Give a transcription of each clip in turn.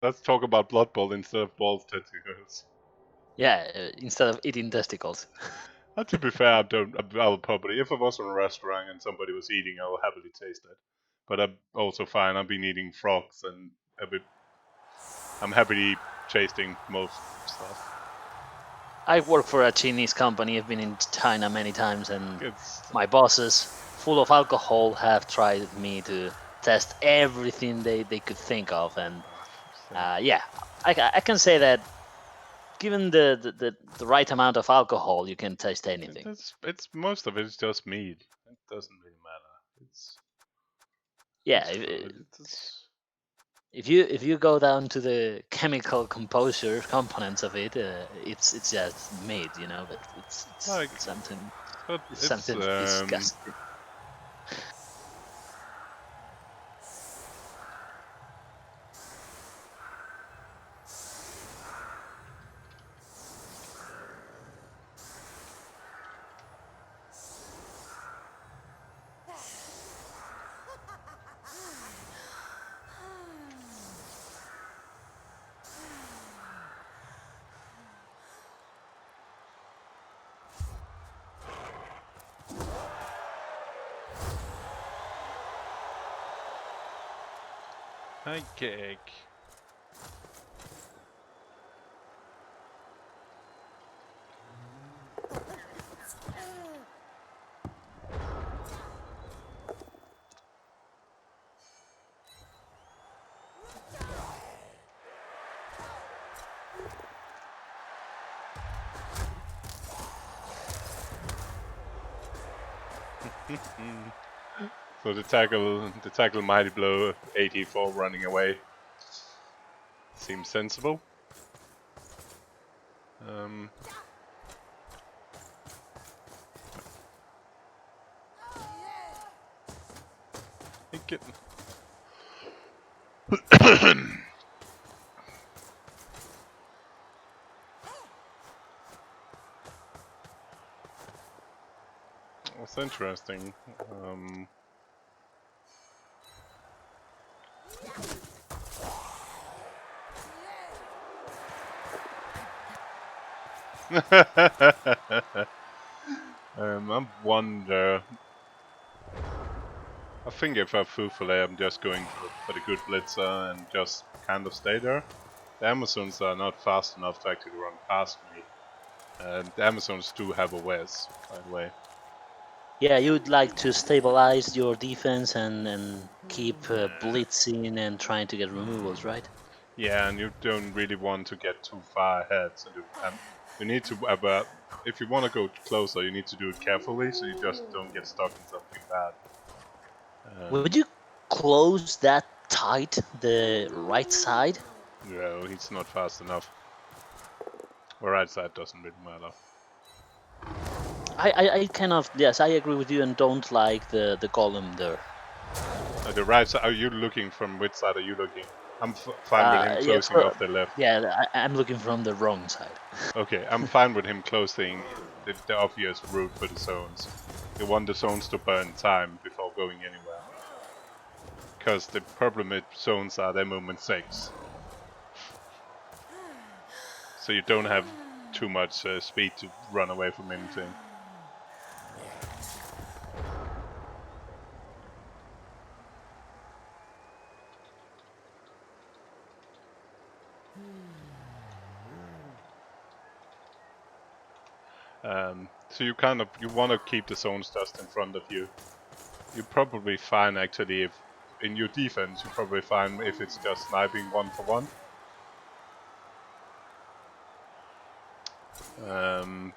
Let's talk about Blood Bowl instead of balls tentacles. Yeah, instead of eating testicles. To be fair, I will probably, if I was in a restaurant and somebody was eating, I will happily taste it. But I'm also fine. I've been eating frogs and I'm happily tasting most stuff. I work for a Chinese company. I've been in China many times, and It's my bosses, full of alcohol, have tried me to test everything they could think of. And yeah, I can say that given the right amount of alcohol, you can taste anything. it's most of it is just meat. It doesn't really matter. Yeah, It's food. It's if you go down to the chemical composure components of it, it's just meat, you know. But like it's something but it's it's something disgusting. Hi, cake. So the tackle mighty blow 84 running away seems sensible. It That's interesting. I wonder. I think if I feufollet, I'm just going for the good blitzer and just kind of stay there. The Amazons are not fast enough to actually run past me. The Amazons do have a Wes, by the way. Yeah, you would like to stabilize your defense and keep blitzing and trying to get removals, right? Yeah, and you don't really want to get too far ahead. So you need to, if you want to go closer, you need to do it carefully so you just don't get stuck in something bad. Would you close that tight, the right side? No, he's not fast enough. The right side doesn't really matter. I kind of, yes, I agree with you and don't like the golem there. The right side, are you looking from which side are you looking? I'm fine with him Yeah, closing off the left. yeah, I'm looking from the wrong side. Okay, I'm fine with him closing the obvious route for the zones. You want the zones to burn time before going anywhere. Because the problem with zones are they're movement 6. So you don't have too much speed to run away from anything. So you want to keep the zones just in front of you. You're probably fine actually if in your defense you're probably fine if it's just sniping 1-for-1.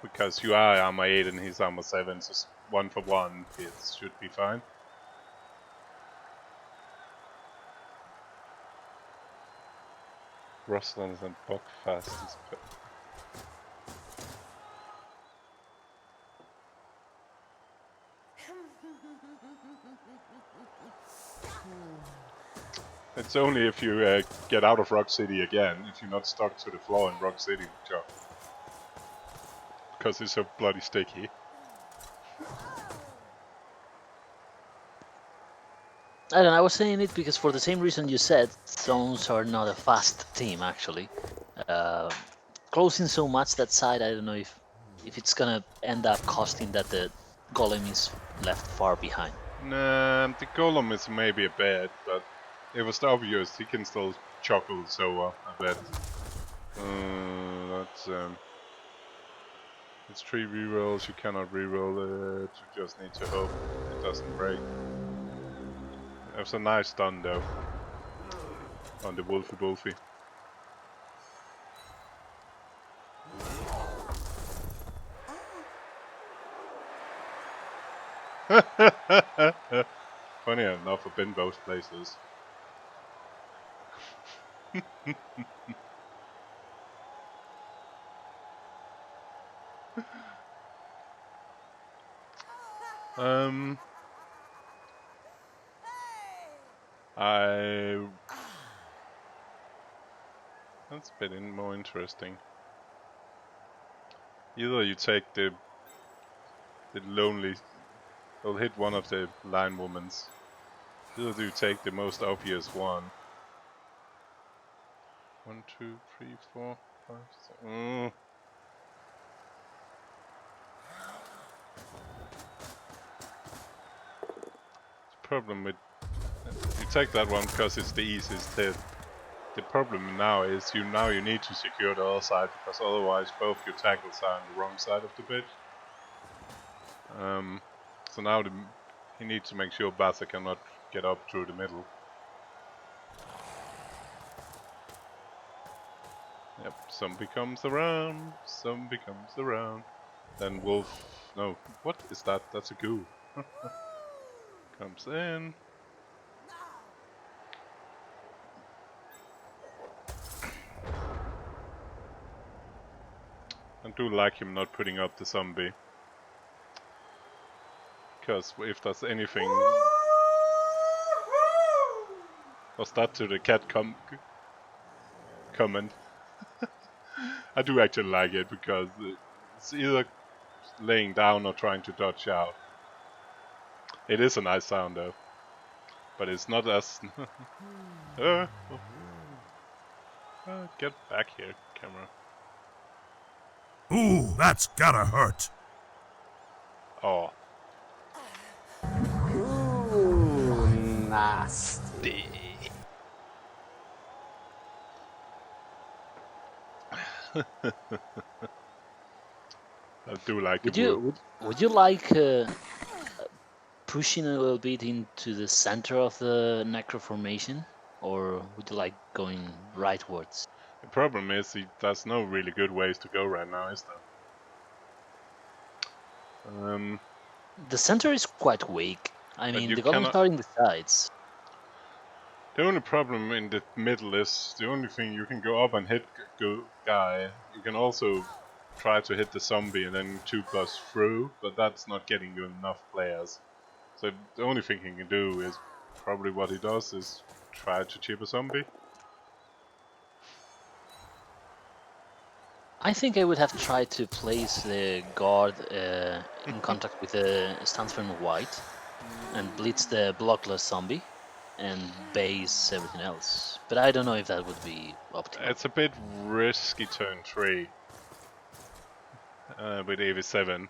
Because you are armor 8 and he's armor 7, so 1-for-1 it should be fine. Rustlands and Buckfast is It's only if you get out of Rock City again, if you're not stuck to the floor in Rock City, Joe. Because it's so bloody sticky. I don't know, I was saying it because for the same reason you said, Zones are not a fast team actually. Closing so much that side, I don't know if it's gonna end up costing that the Golem is left far behind. Nah, the Golem is maybe a bit, but it was obvious he can still chuckle so a bit. It's 3 rerolls, you cannot reroll it, you just need to hope it doesn't break. It was a nice stun though, on the Wolfie. Funny enough, I've been both places. That's a bit more interesting. Either you take the lonely, or hit one of the line womans. Either you take the most obvious one. 1, 2, 3, 4, 5, 6. The problem with you take that one because it's the easiest hit. The problem now is you need to secure the other side because otherwise both your tackles are on the wrong side of the pitch. So now he needs to make sure Baza cannot get up through the middle. Yep, zombie comes around, Then wolf, no, what is that? That's a goo. Comes in. I do like him not putting up the zombie. Because if there's anything... Was that to the cat comment? I do actually like it because it's either laying down or trying to dodge out. It is a nice sound though. But it's not as... Get back here, camera. Ooh, that's gotta hurt. Oh. Ooh, nasty. I do like Would you like pushing a little bit into the center of the Necro formation, or would you like going rightwards? The problem is there's no really good ways to go right now, is there? The center is quite weak. I mean, the golems are in the sides. The only problem in the middle is the only thing you can go up and hit guy. You can also try to hit the zombie and then 2+ through, but that's not getting you enough players. So the only thing he can do is probably what he does is try to chip a zombie. I think I would have tried to place the guard in contact with the Stanford White and blitz the blockless zombie and base everything else. But I don't know if that would be optimal. It's a bit risky turn 3 with AV7.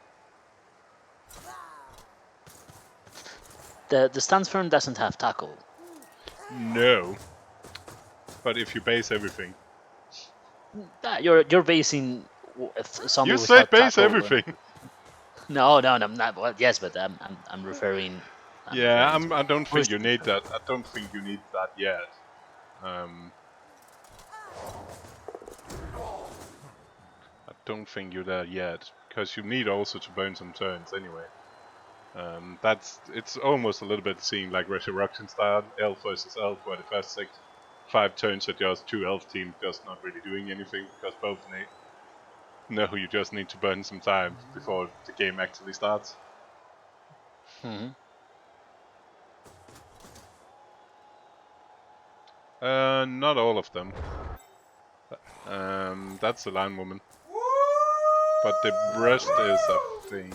The Stanford doesn't have tackle. No. But if you base everything. You're basing zombie. You said base tackle. Everything. No, I'm not. Well, yes, but I'm referring. I don't think you need that. I don't think you need that yet. I don't think you're there yet because you need also to burn some turns anyway. It's almost a little bit seen like Resurrection style, elf versus elf, where the first 5 turns are just 2 elf teams just not really doing anything because both know you just need to burn some time before the game actually starts. Not all of them. That's the line woman. But the rest is, I think...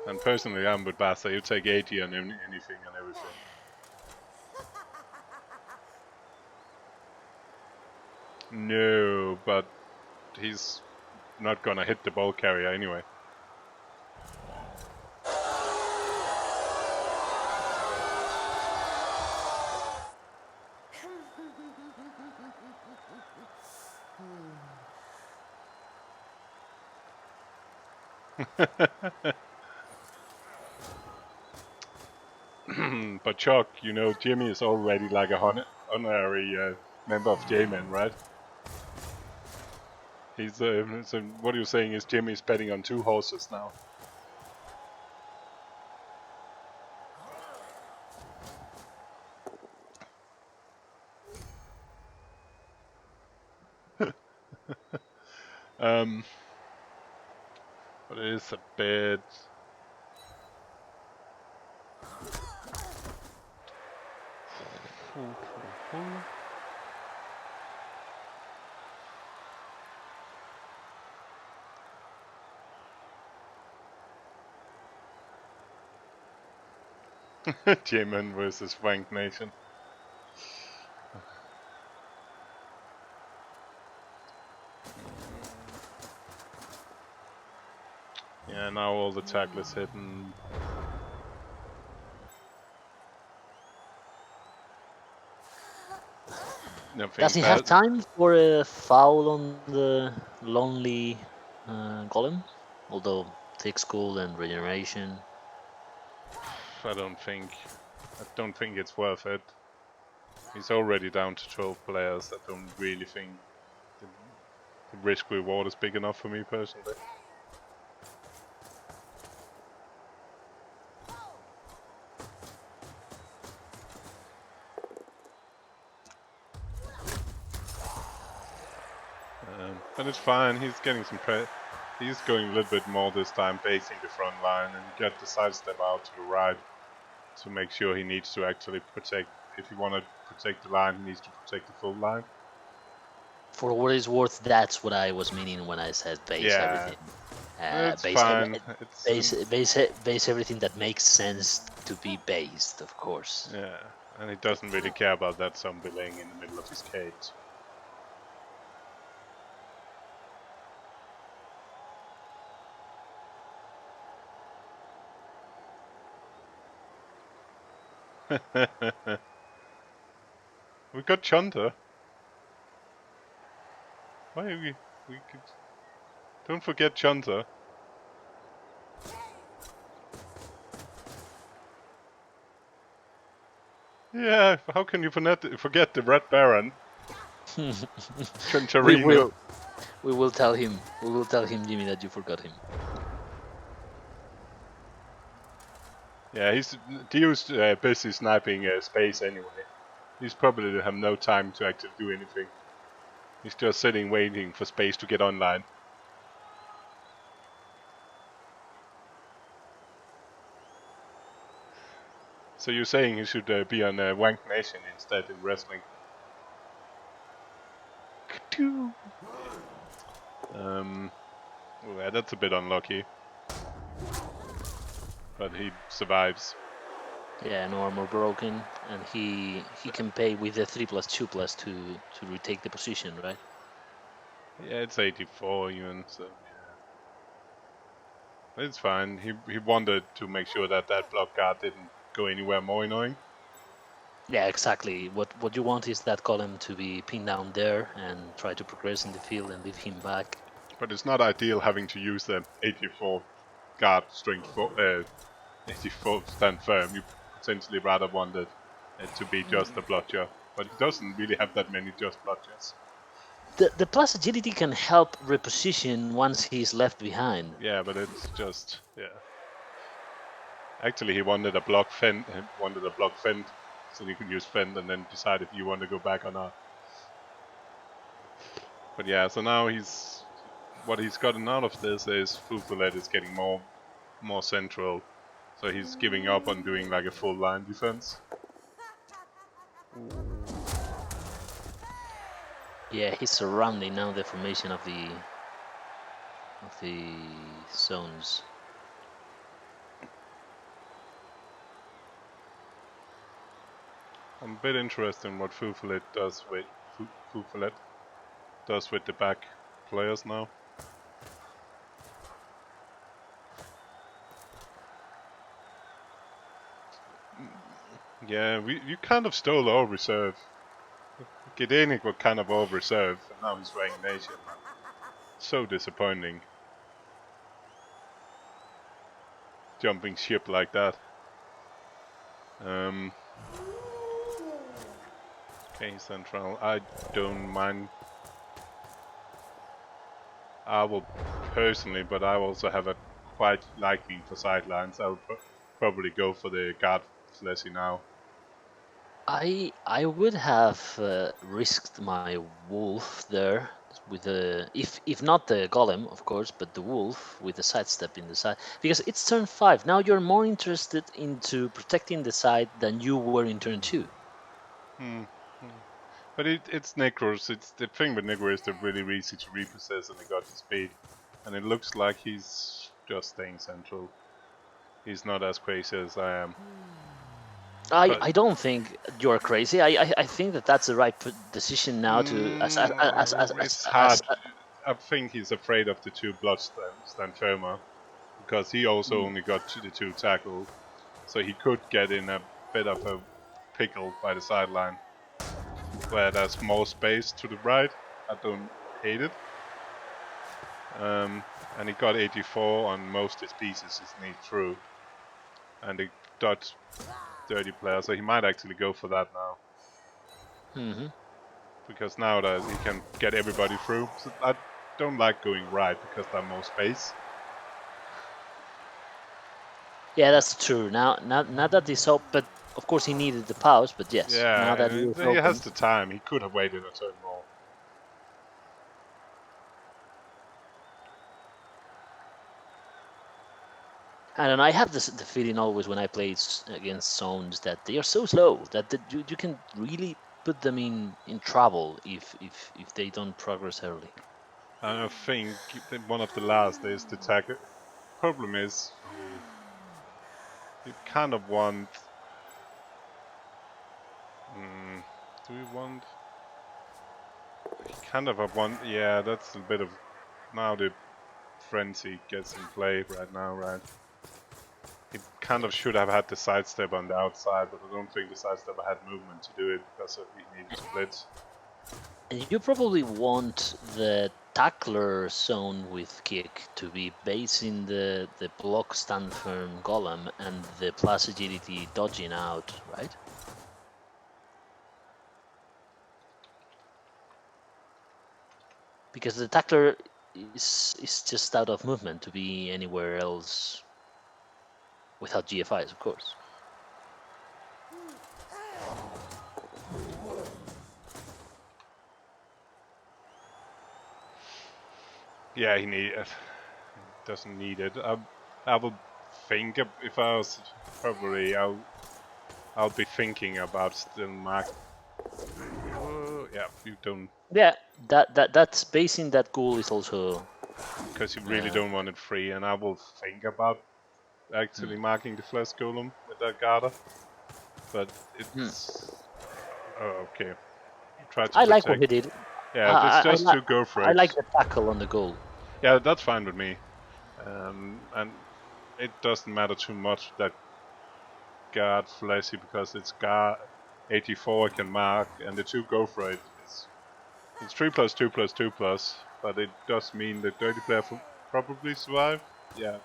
And personally, I'm with Basta. You take 80 on anything and everything. No, but he's not gonna hit the ball carrier anyway. But Chuck, you know, Jimmy is already like a honorary member of J-Man, right? He's so what you're saying is Jimmy's betting on 2 horses now. But it is a bit. J-Man versus Wank Nation. Yeah, now all the tackle is hitting. Does he have time for a foul on the lonely golem? Although thick skull and regeneration. I don't think it's worth it. He's already down to 12 players. I don't really think the risk reward is big enough for me personally. But it's fine. He's getting some He's going a little bit more this time, basing the front line, and he got the sidestep out to the right to make sure he needs to actually protect. If he want to protect the line, he needs to protect the full line. For what it's worth, that's what I was meaning when I said base everything. It's fine. Base everything that makes sense to be based, of course. Yeah, and he doesn't really care about that zombie laying in the middle of his cage. We got Chunter. Why are we could... Don't forget Chunter. Yeah, how can you forget the Red Baron? Chuncherino. We will tell him. We will tell him, Jimmy, that you forgot him. Yeah, Dio's busy sniping space anyway. He's probably have no time to actually do anything. He's just sitting waiting for space to get online. So you're saying he should be on Wank Nation instead in wrestling? Yeah, that's a bit unlucky. But he survives. Yeah, no armor broken, and he can pay with the 3+2+ to retake the position, right? Yeah, it's 84 even, so yeah. It's fine. He wanted to make sure that block guard didn't go anywhere more annoying. Yeah, exactly. What you want is that column to be pinned down there and try to progress in the field and leave him back. But it's not ideal having to use the 84 guard strength 84 stand firm. You potentially rather wanted it to be just a blotcher. But he doesn't really have that many just blotchers. The plus agility can help reposition once he's left behind. Yeah, but it's just Actually, he wanted a block fend. So you could use fend and then decide if you want to go back or not. But yeah, so now what he's gotten out of this is feufollet is getting more central. So he's giving up on doing like a full line defense. Yeah, he's surrounding now the formation of the zones. I'm a bit interested in what feufollet does with feufollet does with the back players now. Yeah, you kind of stole our reserve. Gedenik was kind of our reserve, and now he's rank nation. So disappointing. Jumping ship like that. Okay, Central. I don't mind. I will personally, but I also have a quite liking for sidelines. I would probably go for the guard fleshy now. I would have risked my wolf there with the if not the golem, of course, but the wolf with the sidestep in the side, because it's turn 5. Now you're more interested into protecting the side than you were in turn 2. But it's Necros. It's the thing with Necro is they're really easy to repossess, and they got the speed. And it looks like he's just staying central. He's not as crazy as I am. I don't think you're crazy. I think that that's the right decision now to it's hard. I think he's afraid of the 2 bloodstand firmer because he also only got the 2 tackle, so he could get in a bit of a pickle by the sideline where there's more space to the right. I don't hate it. And he got 84 on most of his pieces he's need through, and they dodged 30 players, so he might actually go for that now. Because now that he can get everybody through. So I don't like going right because there's more space. Yeah, that's true. Now that he's up, but of course he needed the pause. But yes, now that Yeah, he has the time. He could have waited a turn more. I don't know. I have the feeling always when I play against zones that they are so slow that you can really put them in trouble if they don't progress early. I think one of the last is the attack. Problem is, you kind of want. Do we want? Kind of a one. Yeah, that's a bit of. Now the frenzy gets in play right now, right? He kind of should have had the sidestep on the outside, but I don't think the sidestep had movement to do it because he needed to blitz. And you probably want the tackler zone with kick to be basing the block stand firm golem and the plus agility dodging out, right? Because the tackler is just out of movement to be anywhere else without GFIs, of course. Yeah, doesn't need it. I would think if I was probably I'll be thinking about still mark. Yeah, you don't. Yeah, that's basing that goal is also Because you really don't want it free, and I will think about actually marking the flesh golem with that garter. But it's okay. Try to I protect. like what he did. Yeah, it's just to go for it. I like the tackle on the goal. Yeah, that's fine with me. And it doesn't matter too much that guard fleshy because it's guard 84 can mark, and the 2 go for it. It's 3+2+2+, but it does mean the dirty player probably survive. Yeah.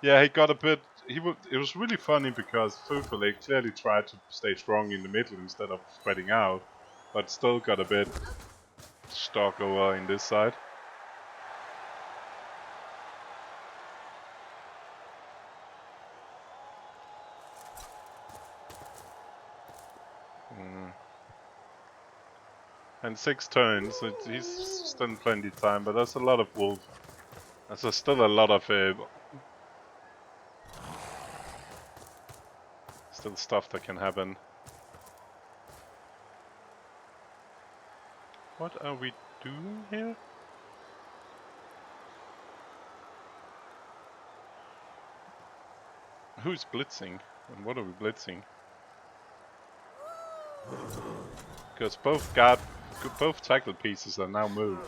Yeah, he got a bit. It was really funny because feufollet clearly tried to stay strong in the middle instead of spreading out, but still got a bit stuck over in this side. And 6 turns, he's still plenty of time, but that's a lot of wolf. There's still a lot of still stuff that can happen. What are we doing here? Who's blitzing? And what are we blitzing? Because both tackle pieces are now moved.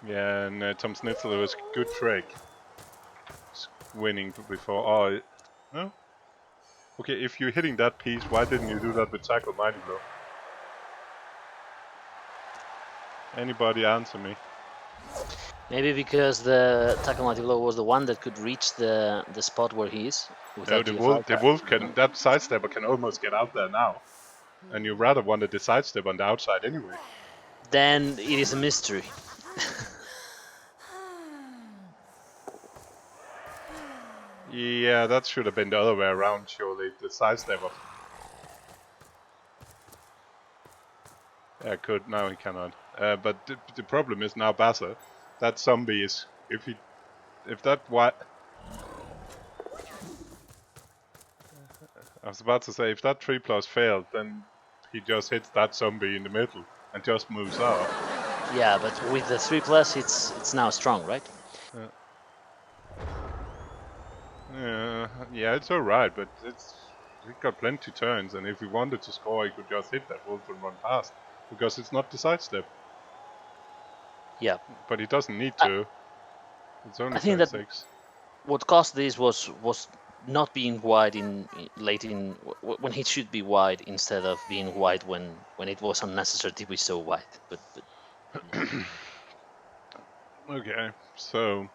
Yeah, and Tom Snitzel, it was a good trick. Winning before. Oh, no? Okay, if you're hitting that piece, why didn't you do that with Tackle Mighty Blow? Anybody answer me? Maybe because the Tackle Mighty Blow was the one that could reach the spot where he is. No, the wolf can. That sidestepper can almost get out there now, and you rather wanted the sidestep on the outside anyway. Then it is a mystery. Yeah, that should have been the other way around, surely. The sidestepper. Yeah, could. Now he cannot. But the problem is now Baza. That zombie is. If that what. I was about to say, if that 3+ failed, then he just hits that zombie in the middle and just moves off. Yeah, but with the 3+, it's now strong, right? Yeah, it's alright, but he got plenty turns, and if he wanted to score, he could just hit that wolf and run past, because it's not the sidestep. Yeah. But he doesn't need to. It's only I think that 36. what caused this was not being wide late in when he should be wide instead of being wide when it was unnecessary to be so wide. But Okay, so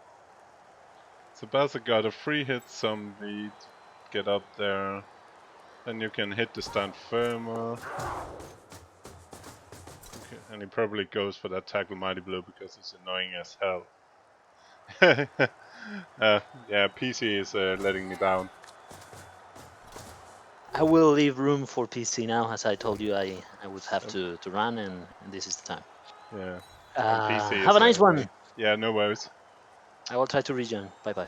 Baza got a free hit zombie to get up there. Then you can hit the stand firmer. Okay, and he probably goes for that Tackle Mighty Blow because it's annoying as hell. Yeah, PC is letting me down. I will leave room for PC now, as I told you I would have to run, and this is the time. Yeah. PC have a nice one. Yeah, no worries. I will try to rejoin. Bye bye.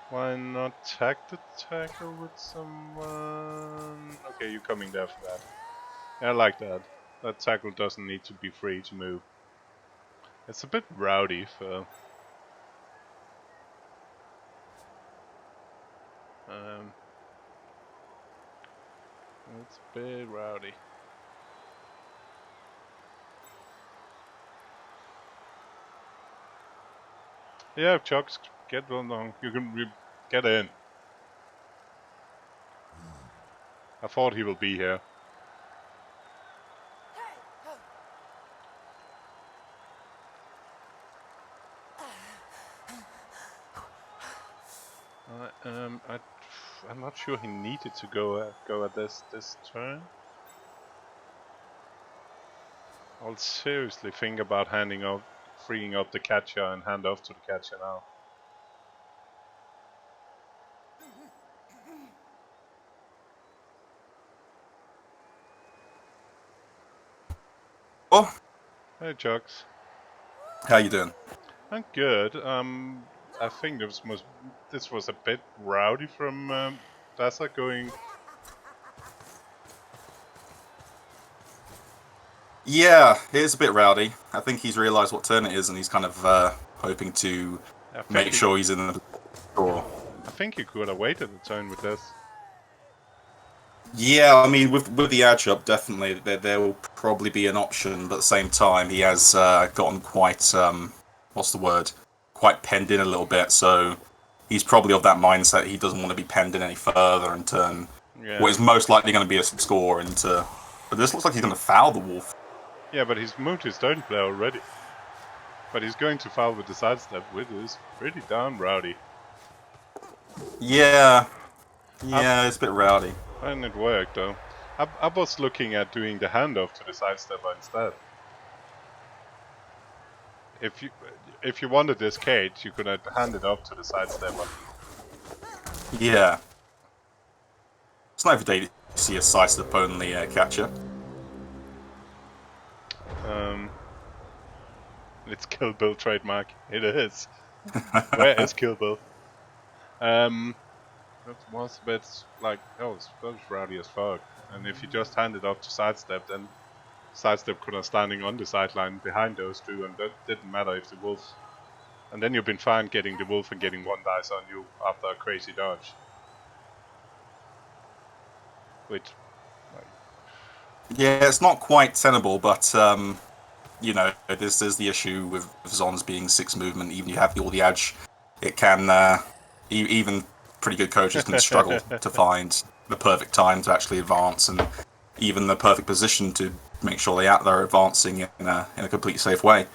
Why not tag the tackle with someone? Okay, you're coming there for that. Yeah, I like that. That tackle doesn't need to be free to move. It's a bit rowdy for... it's a bit rowdy. Yeah, Chucks, get along. You can get in. I thought he will be here. I'm not sure he needed to go at this turn. I'll seriously think about freeing up the catcher and hand off to the catcher now. Oh, Hey, Chucks. how you doing? I'm good. I think this was a bit rowdy from Baza going. Yeah, it is a bit rowdy. I think he's realised what turn it is, and he's kind of hoping to make sure he's in the draw. I think he could have waited a turn with this. Yeah, I mean, with the edge up, definitely there will probably be an option, but at the same time, he has gotten quite what's the word? Quite penned in a little bit. So he's probably of that mindset. He doesn't want to be penned in any further and turn what is most likely going to be a score into. But this looks like he's going to foul the wolf. Yeah, but he's moved his turn play already. But he's going to foul with the sidestep, which is pretty darn rowdy. Yeah, it's a bit rowdy. And it worked though. I was looking at doing the handoff to the sidestepper instead. If you wanted this cage, you could have handed off to the sidestepper. Yeah. It's not every day to see a sidestep only catcher. It's Kill Bill trademark. It is. Where is Kill Bill? That was a bit like, oh, it was rowdy as fuck. And if you just hand it off to sidestep, then sidestep could have standing on the sideline behind those two, and that didn't matter if the wolves. And then you've been fine getting the wolf and getting 1 dice on you after a crazy dodge. Which, Yeah, it's not quite tenable, but you know, this is the issue with Zons being 6 movement. Even you have all the edge, it can even pretty good coaches can struggle to find the perfect time to actually advance, and even the perfect position to make sure they're advancing in a completely safe way.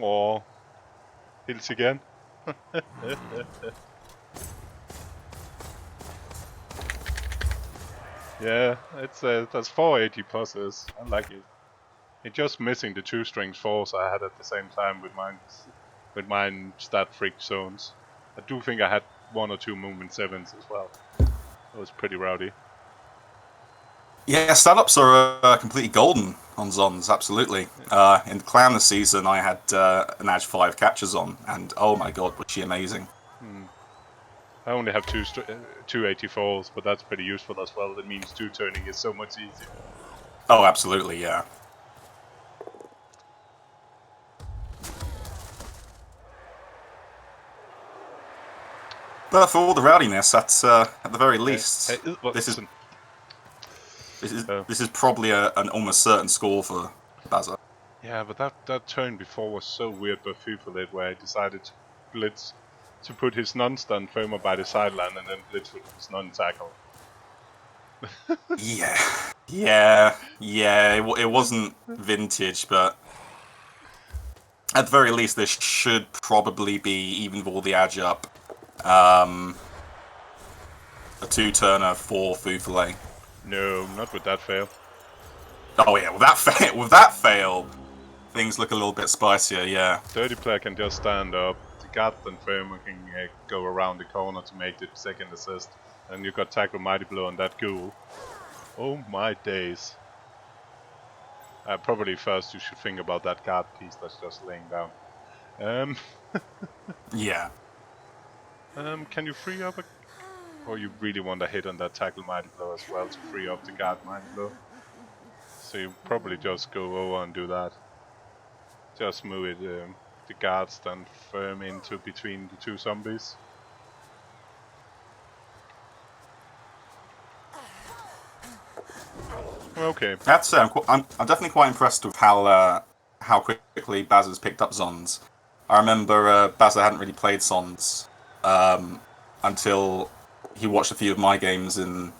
Aw. Hills again. Yeah, it's that's 480 pluses. I like it. It's just missing the 2 strings 4s I had at the same time with mine stat freak zones. I do think I had 1 or 2 movement 7s as well. It was pretty rowdy. Yeah, startups are completely golden on Zons, absolutely. In Clan this season, I had an Edge 5 catchers on, and oh my god, was she amazing. I only have 2 84s, but that's pretty useful as well. It means 2 turning is so much easier. Oh, absolutely, yeah. But for all the rowdiness, at the very least, this is probably an almost certain score for Baza. Yeah, but that turn before was so weird by feufollet, where he decided to blitz to put his non-stun firmer by the sideline and then blitz with his non-tackle. Yeah. It wasn't vintage, but at the very least, this should probably be, even with all the edge up, a 2-turner for feufollet. No, not with that fail. Oh yeah, with that fail, things look a little bit spicier. Yeah. 30 player can just stand up. The Guardian firmer can go around the corner to make the second assist, and you got tackle mighty blow on that ghoul. Oh my days. Probably first you should think about that guard piece that's just laying down. Yeah. Can you free up or you really want to hit on that tackle mighty blow as well to free up the guard mighty blow? So you probably just go over and do that. Just move it, the guard stand firm into between the 2 zombies. Okay. That's I'm definitely quite impressed with how quickly Baz has picked up Zons. I remember Baz hadn't really played Zons until he watched a few of my games in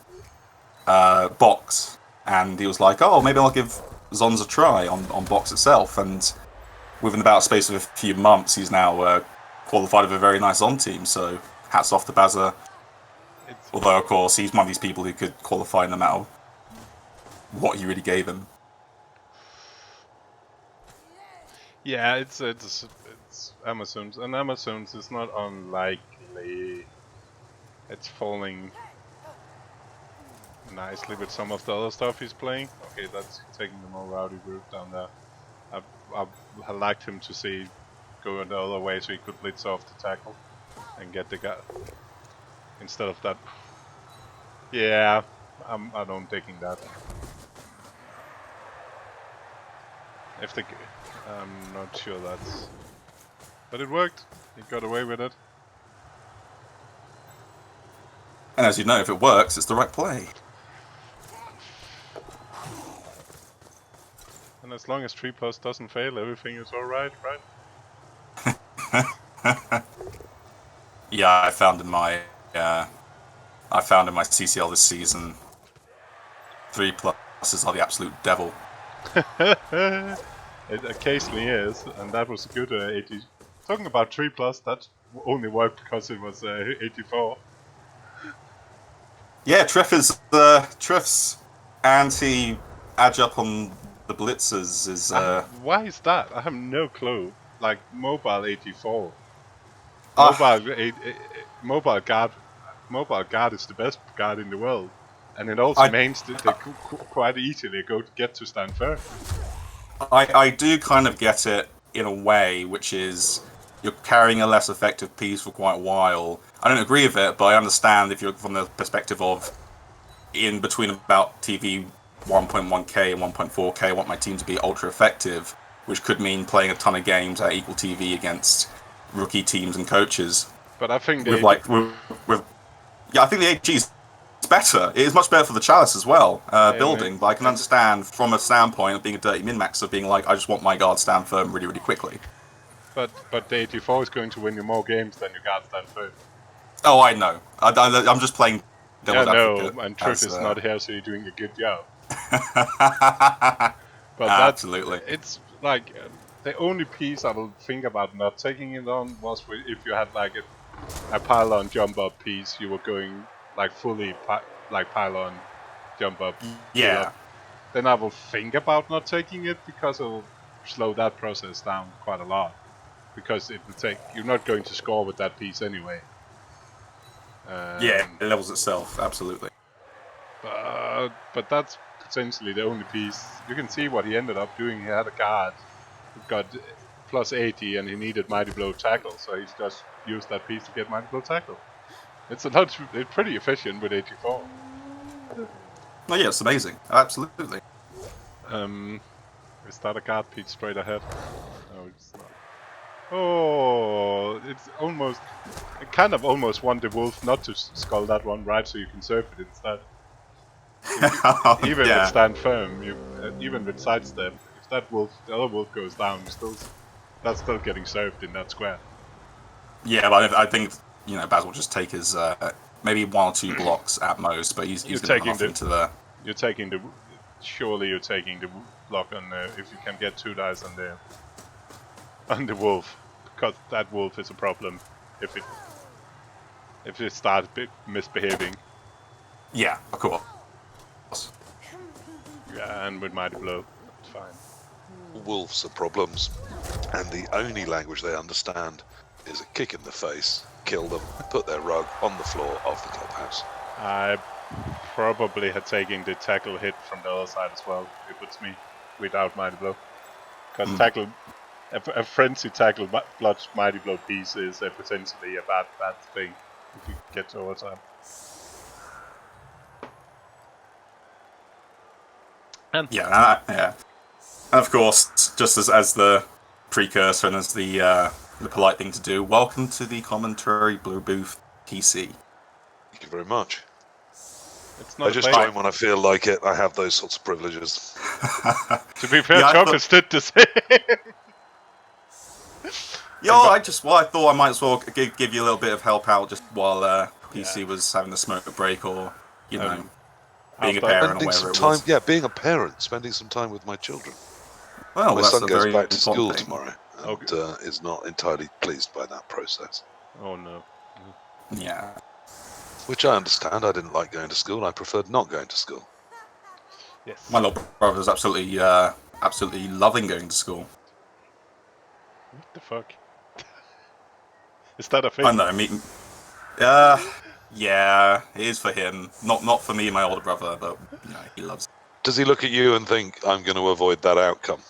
Box, and he was like, "Oh, maybe I'll give Zons a try on Box itself." And within about a space of a few months, he's now qualified with a very nice Zon team. So hats off to Baza. Although, of course, he's one of these people who could qualify no matter what you really gave him. Yeah, it's Amazons, and Amazons is not unlikely. It's falling nicely with some of the other stuff he's playing. Okay, that's taking the more rowdy route down there. I liked him to see go the other way so he could blitz off the tackle and get the guy instead of that. Yeah, I don't taking that. I'm not sure that's, but it worked. He got away with it. And as you know, if it works, it's the right play. And as long as 3+ doesn't fail, everything is alright, right? Yeah, I found in my CCL this season, 3+s are the absolute devil. It occasionally is, and that was a good 80. Talking about 3+, that only worked because it was 84. Yeah, Triff's anti-edge up on the blitzers is. Why is that? I have no clue. Like mobile 84. Mobile guard is the best guard in the world, and it also means that they quite easily get to stand firm. I do kind of get it in a way, which is you're carrying a less effective piece for quite a while. I don't agree with it, but I understand if you're from the perspective of in between about TV 1.1k and 1.4k. I want my team to be ultra effective, which could mean playing a ton of games at equal TV against rookie teams and coaches. But I think with I think the AG is better. It is much better for the Chalice as well, building. But I can understand from a standpoint of being a dirty min-max of being like, I just want my guard stand firm really, really quickly. But the 84 is going to win you more games than your guard stand firm. Oh, I know. I'm just playing devil's advocate. And truth is not here, so you're doing a good job. But absolutely. It's like the only piece I will think about not taking it on was if you had like a pylon jump up piece, you were going like fully pylon jump up. Yeah. Then I will think about not taking it because it will slow that process down quite a lot. Because it will take, you're not going to score with that piece anyway. Yeah, it levels itself, absolutely. But that's potentially the only piece. You can see what he ended up doing. He had a guard who got plus 80 and he needed Mighty Blow tackle, so he's just used that piece to get Mighty Blow tackle. It's pretty efficient with 84. Oh yeah, it's amazing. Absolutely. Is that a guard piece straight ahead? No, it's not. Oh, it's almost... I kind of almost want the wolf not to skull that one right so you can surf it instead. Even with stand firm, even with sidestep, if that wolf, the other wolf goes down, that's still getting served in that square. Yeah, but I think, Baz will just take his maybe 1 or 2 blocks at most, but he's going to run off into the... Surely you're taking the block on if you can get 2 dice on the wolf, because that wolf is a problem if it starts misbehaving. Yeah, of course. Yeah, and with Mighty Blow, it's fine. Wolves are problems, and the only language they understand is a kick in the face, kill them, put their rug on the floor of the clubhouse. I probably had taken the tackle hit from the other side as well, if it's me, without Mighty Blow. Because tackle, a frenzy tackle blood Mighty Blow piece is potentially a bad thing if you get to overtime. And And of course, just as the precursor and as the polite thing to do, welcome to the commentary blue booth PC. Thank you very much. it's not I just join when I feel like it. I have those sorts of privileges. To be fair, Chocolate did the same. I thought I might as well give you a little bit of help out just while PC was having a smoke break or, being a parent or whatever it was. Yeah, being a parent, spending some time with my children. Well, my that's son a goes very back to important school thing. tomorrow and is not entirely pleased by that process. Oh no. Yeah. Which I understand. I didn't like going to school. I preferred not going to school. Yes. My little brother's absolutely loving going to school. What the fuck? Is that a thing? I know, yeah, it is for him. Not for me and my older brother, but he loves it. Does he look at you and think, I'm going to avoid that outcome?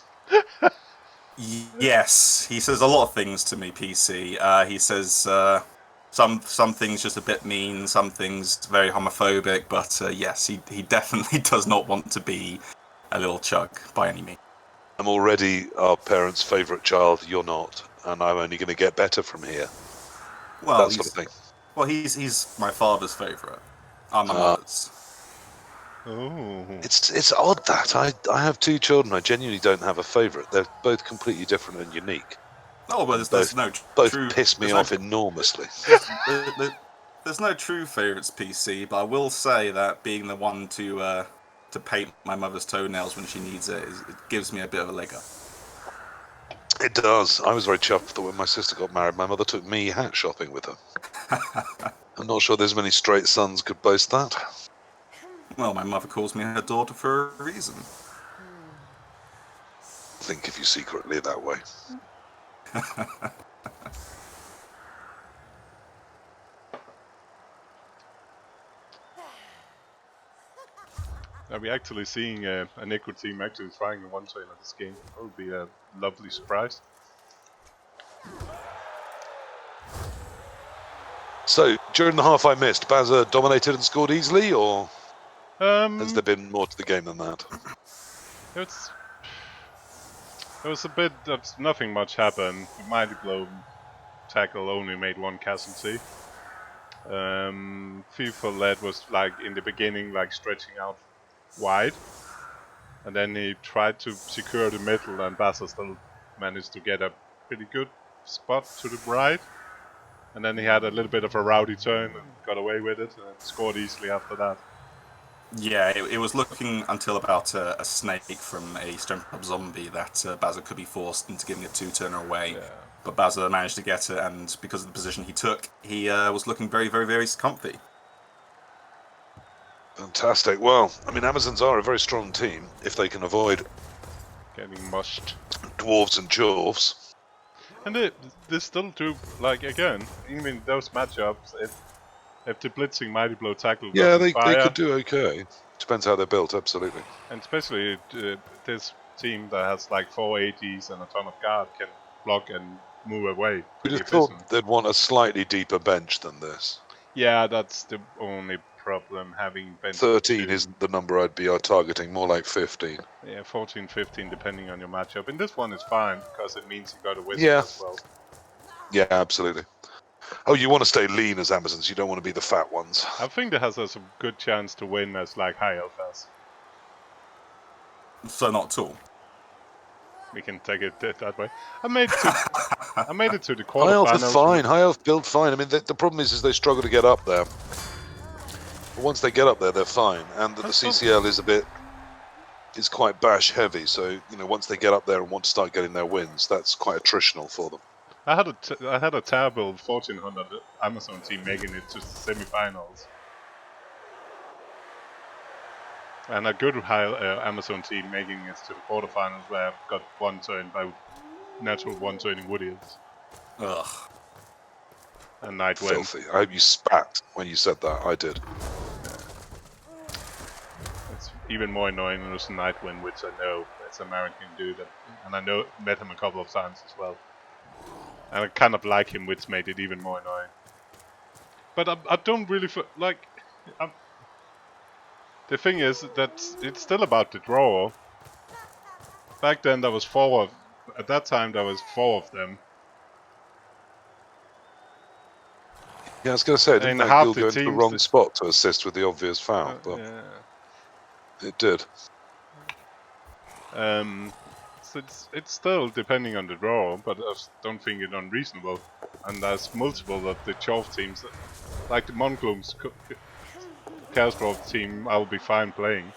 Yes, he says a lot of things to me, PC. He says some things just a bit mean, some things very homophobic, but yes, he definitely does not want to be a little chug by any means. I'm already our parents' favourite child, you're not, and I'm only going to get better from here. Well, that sort of thing. Well, he's my father's favourite. I'm my mother's. Oh. It's odd that I have 2 children. I genuinely don't have a favourite. They're both completely different and unique. Oh, but there's no both true, piss me off enormously. There's no true favourites, PC, but I will say that being the one to paint my mother's toenails when she needs it gives me a bit of a leg up. It does. I was very chuffed that when my sister got married, my mother took me hat shopping with her. I'm not sure there's many straight sons could boast that. Well, my mother calls me her daughter for a reason. Think of you secretly that way. Are we actually seeing a Necro team actually trying a one-train at this game? That would be a lovely surprise. So, during the half I missed, Baza dominated and scored easily, or...? Has there been more to the game than that? It was a bit. Nothing much happened. The Mighty Blow tackle only made one casualty. Feufollet was like in the beginning, like stretching out wide, and then he tried to secure the middle, and Bazza still managed to get a pretty good spot to the right. And then he had a little bit of a rowdy turn and got away with it, and scored easily after that. Yeah, it was looking until about a snake from a Strength Club zombie that Bazza could be forced into giving a 2-turner away. Yeah. But Bazza managed to get it, and because of the position he took, he was looking very, very, very comfy. Fantastic. Well, I mean, Amazons are a very strong team if they can avoid Getting mushed. dwarves and dwarves. And they still do, like, again, even those matchups, if the blitzing Mighty Blow tackle Yeah, doesn't they fire, could do okay. Depends how they're built, absolutely. and especially this team that has like 4 ADs and a ton of guard can block and move away We pretty just thought efficient. they'd want a slightly deeper bench than this. Yeah, that's the only problem, having bench 13 to- isn't the number I'd be targeting, more like 15. Yeah, 14, 15, depending on your matchup. And this one is fine, because it means you got a wizard Yeah. as well. Yeah, absolutely. Oh, you want to stay lean as Amazons, you don't want to be the fat ones. I think that has us a good chance to win as like High Elf has. So not at all. We can take it that way. I made it to the High Elf are quarterfinals. fine, High Elf build fine. I mean, the problem is they struggle to get up there. But once they get up there, they're fine. And the CCL is quite bash heavy, so, you know, once they get up there and want to start getting their wins, that's quite attritional for them. I had a terrible 1400 Amazon team making it to semi-finals, and a good high Amazon team making it to the quarterfinals, where I've got one turn by natural one turning Woodians Ugh. and Night Wind. Filthy. I hope you spat when you said that. I did. It's even more annoying than the Night Wind, which I know it's an American dude, and I met him a couple of times as well. And I kind of like him, which made it even more annoying. But I don't really like. The thing is that it's still about the draw. Back then there was at that time there was 4 of them. Yeah, I was going to say, didn't And that half Gil the go into the teams wrong that- spot to assist with the obvious foul? But Yeah. it did. So it's still depending on the draw, but I don't think it's unreasonable. And there's multiple of the Chov teams, like the Monclum's Chaos Dwarf team, I'll be fine playing.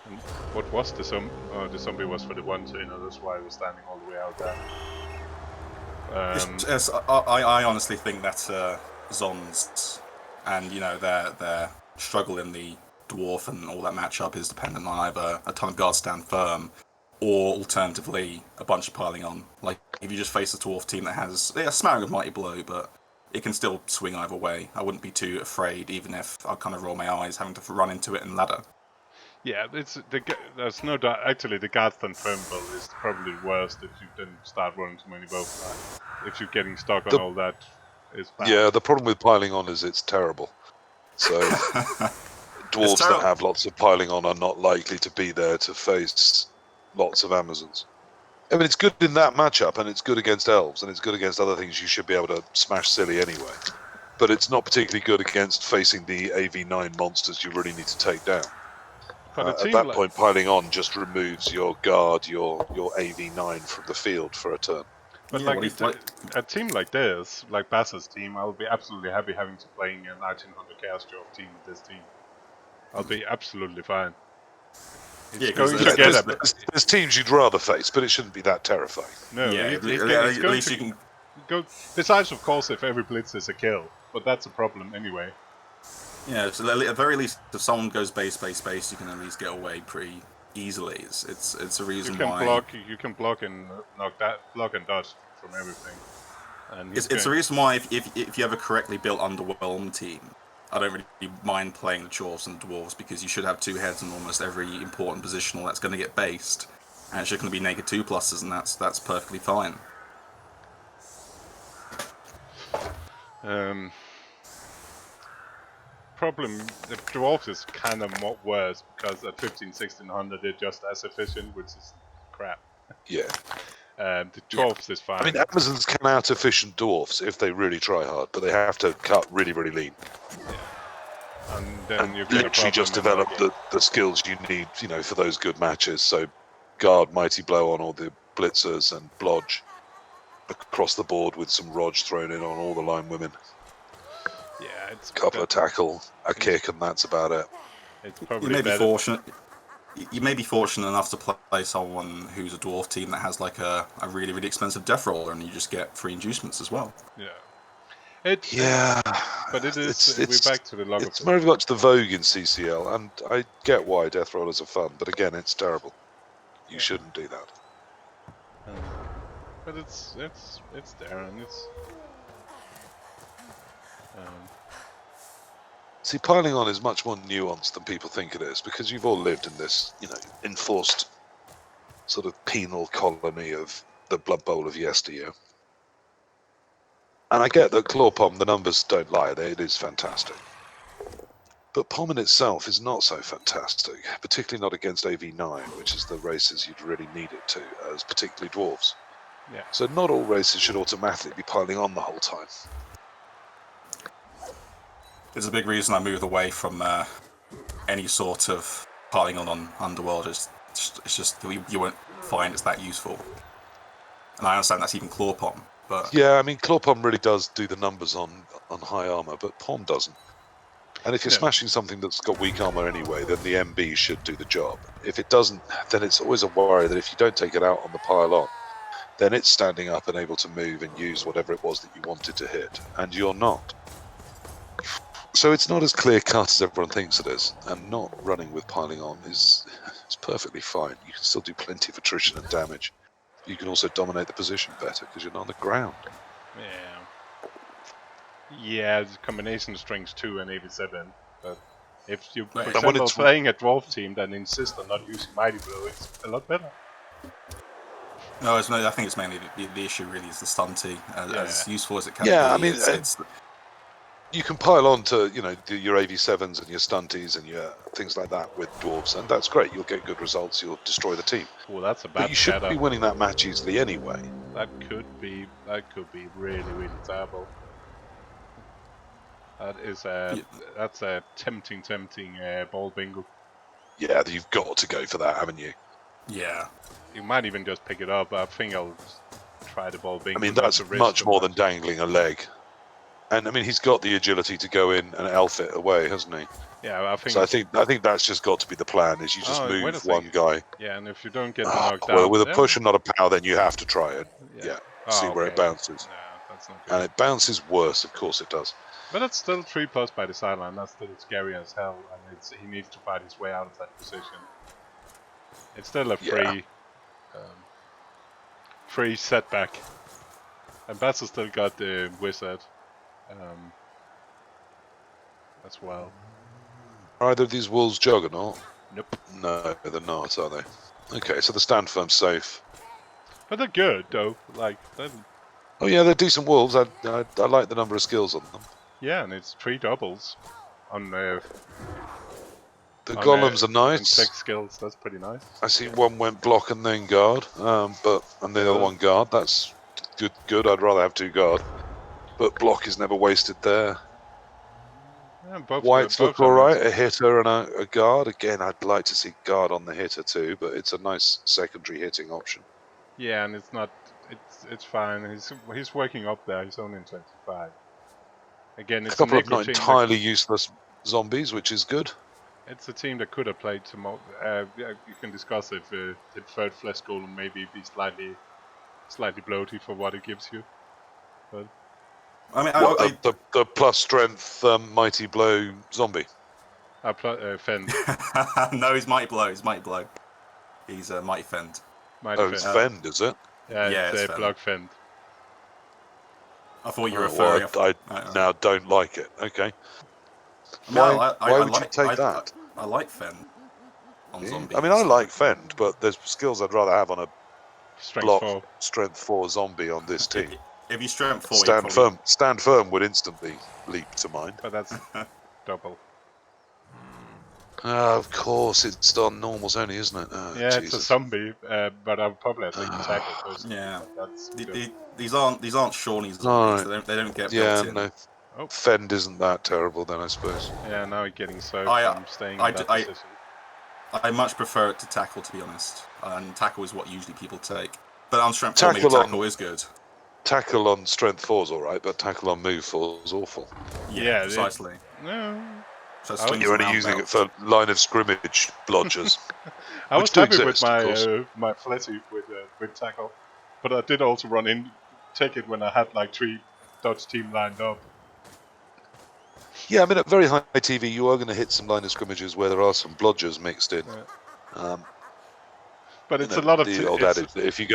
And what was the zombie? Oh, the zombie was for the one turner, that's why I was standing all the way out there. I honestly think that Zons and, you know, their struggle in the dwarf and all that matchup is dependent on either a ton of guards stand firm, or alternatively a bunch of piling on. Like, if you just face a dwarf team that has a smattering of Mighty Blow, but it can still swing either way, I wouldn't be too afraid, even if I kind of roll my eyes having to run into it and ladder. Yeah, there's no doubt. Actually, the guard stand firm build is probably worst if you then start running too many both. If you're getting stuck on all that, is bad. Yeah, the problem with piling on is it's terrible. So dwarves that have lots of piling on are not likely to be there to face lots of Amazons. I mean, it's good in that matchup, and it's good against elves, and it's good against other things you should be able to smash silly anyway. But it's not particularly good against facing the AV9 monsters you really need to take down. But At that point, piling on just removes your guard, your AV9 from the field for a turn. But Yeah, like a team like this, like Bazza's team, I'll be absolutely happy having to playing an 1900 Chaos Dwarf team with this team. I'll be absolutely fine. Yeah, going to get a There's teams you'd rather face, but it shouldn't be that terrifying. no. Yeah, it's at going least to you can. go. Besides, of course, if every blitz is a kill, but that's a problem anyway. Yeah, so at the very least, if someone goes base, you can at least get away pretty easily. It's a reason You can why. block and block and dodge from everything. And It's a reason why if you have a correctly built Underwhelm team, I don't really mind playing the Chorfs and the Dwarves, because you should have 2 heads in almost every important positional that's going to get based, and it's just going to be -2+, and that's perfectly fine. problem, the dwarves is kind of worse because at 1600 they're just as efficient, which is crap. Yeah. The dwarves is fine. I mean, Amazons can out-efficient dwarfs if they really try hard, but they have to cut really, really lean. Yeah. And then you get a literally problem just in develop early game. the skills you need, you know, for those good matches. So, guard Mighty Blow on all the blitzers and blodge across the board with some Rog thrown in on all the line women. Yeah, it's Couple of tackle, a kick, and that's about it. It's probably You may be better. fortunate. You may be fortunate enough to play someone who's a dwarf team that has like a really, really expensive death roller, and you just get free inducements as well. Yeah. But it is. We're back to the log. It's very much the vogue in CCL, and I get why death rollers are fun, but again, it's terrible. You shouldn't do that. But it's there, and it's. See, piling on is much more nuanced than people think it is, because you've all lived in this, you know, enforced sort of penal colony of the Blood Bowl of yesteryear. And I get that Claw Pom, the numbers don't lie, it is fantastic. But Pom in itself is not so fantastic, particularly not against AV9, which is the races you'd really need it to, as particularly dwarves. Yeah. So not all races should automatically be piling on the whole time. It's a big reason I moved away from any sort of piling on Underworld. It's just you won't find it's that useful. And I understand that's even Claw Pom, but yeah, I mean Claw Pom really does do the numbers on high armor, but Pom doesn't. And if you're smashing something that's got weak armor anyway, then the MB should do the job. If it doesn't, then it's always a worry that if you don't take it out on the pile on, then it's standing up and able to move and use whatever it was that you wanted to hit, and you're not. So it's not as clear-cut as everyone thinks it is, and not running with piling on is perfectly fine. You can still do plenty of attrition and damage. You can also dominate the position better because you're not on the ground. Yeah. Yeah, the combination of strengths 2 and AV7. But if you, for example, playing a dwarf team that insists on not using Mighty Blow, it's a lot better. No, I think it's mainly the issue really is the stunty, as useful as it can be. Yeah, I mean, it's you can pile on to, you know, your AV7s and your stunties and your things like that with dwarves, and that's great. You'll get good results. You'll destroy the team. Well, that's a bad. But you shouldn't be winning that match easily anyway. That could be really, really terrible. That's a tempting ball bingo. Yeah, you've got to go for that, haven't you? Yeah. You might even just pick it up. I think I'll try the ball bingo. I mean, that's much more than dangling a leg. And I mean, he's got the agility to go in and elf it away, hasn't he? Yeah, I think. So I think that's just got to be the plan. Is you just move one guy. Yeah, and if you don't get knocked down, well, with a push and not a power, then you have to try it. Yeah. See where it bounces. Yeah, that's not good. And it bounces worse, of course it does. But it's still 3+ by the sideline. That's still scary as hell, and he needs to fight his way out of that position. It's still a free setback. And Bazazons still got the wizard as well. Are either of these wolves juggernaut? Nope. No, they're not, are they? Okay, so the stand firm's safe. But they're good, though. Like, oh yeah, they're decent wolves. I like the number of skills on them. Yeah, and it's 3 doubles on the golems are nice. 6 skills. That's pretty nice. I see one went block and then guard, and the other one guard. That's good. I'd rather have 2 guard, but block is never wasted there. Yeah, Whites look alright, a hitter and a guard. Again, I'd like to see guard on the hitter too, but it's a nice secondary hitting option. Yeah, and it's not. It's fine. He's working up there. He's only in 25. Again, it's a couple of not entirely useless zombies, which is good. It's a team that could have played tomorrow. Yeah, you can discuss if the third flesh golem maybe be slightly bloaty for what it gives you. But I mean, the plus strength mighty blow zombie. Fend. No, he's mighty blow. He's mighty blow. He's mighty fend. It's Fend, is it? Yeah, it's block Fend. I thought you were referring. I now don't like it. Okay. Why would you take that? I like Fend on zombies. I mean, I like Fend, but there's skills I'd rather have on a strength 4 zombie on this team. If you strength 4, stand firm would instantly leap to mind. But that's double. Of course, it's on normals only, isn't it? Oh, Yeah, Jesus. it's a zombie, but I'll probably take the tackle first. Yeah. That's good. These aren't Shawnees zombies. Alright. They don't get Yeah, built in. no. Oh. Fend isn't that terrible then, I suppose. Yeah, now you're getting served I- from staying I- in that I- position. I much prefer it to tackle, to be honest. And tackle is what usually people take. But on strength 4, maybe tackle is good. Tackle on strength 4 is alright, but tackle on move 4 is awful. Yeah, precisely. No. So You're only using it for line of scrimmage blodgers. I was Which do happy with exist, of course. my fleshy with tackle, but I did also take it when I had like 3 Dodge team lined up. Yeah, I mean, at very high TV, you are going to hit some line of scrimmages where there are some blodgers mixed in. Yeah. But it's a lot of the old adage that if you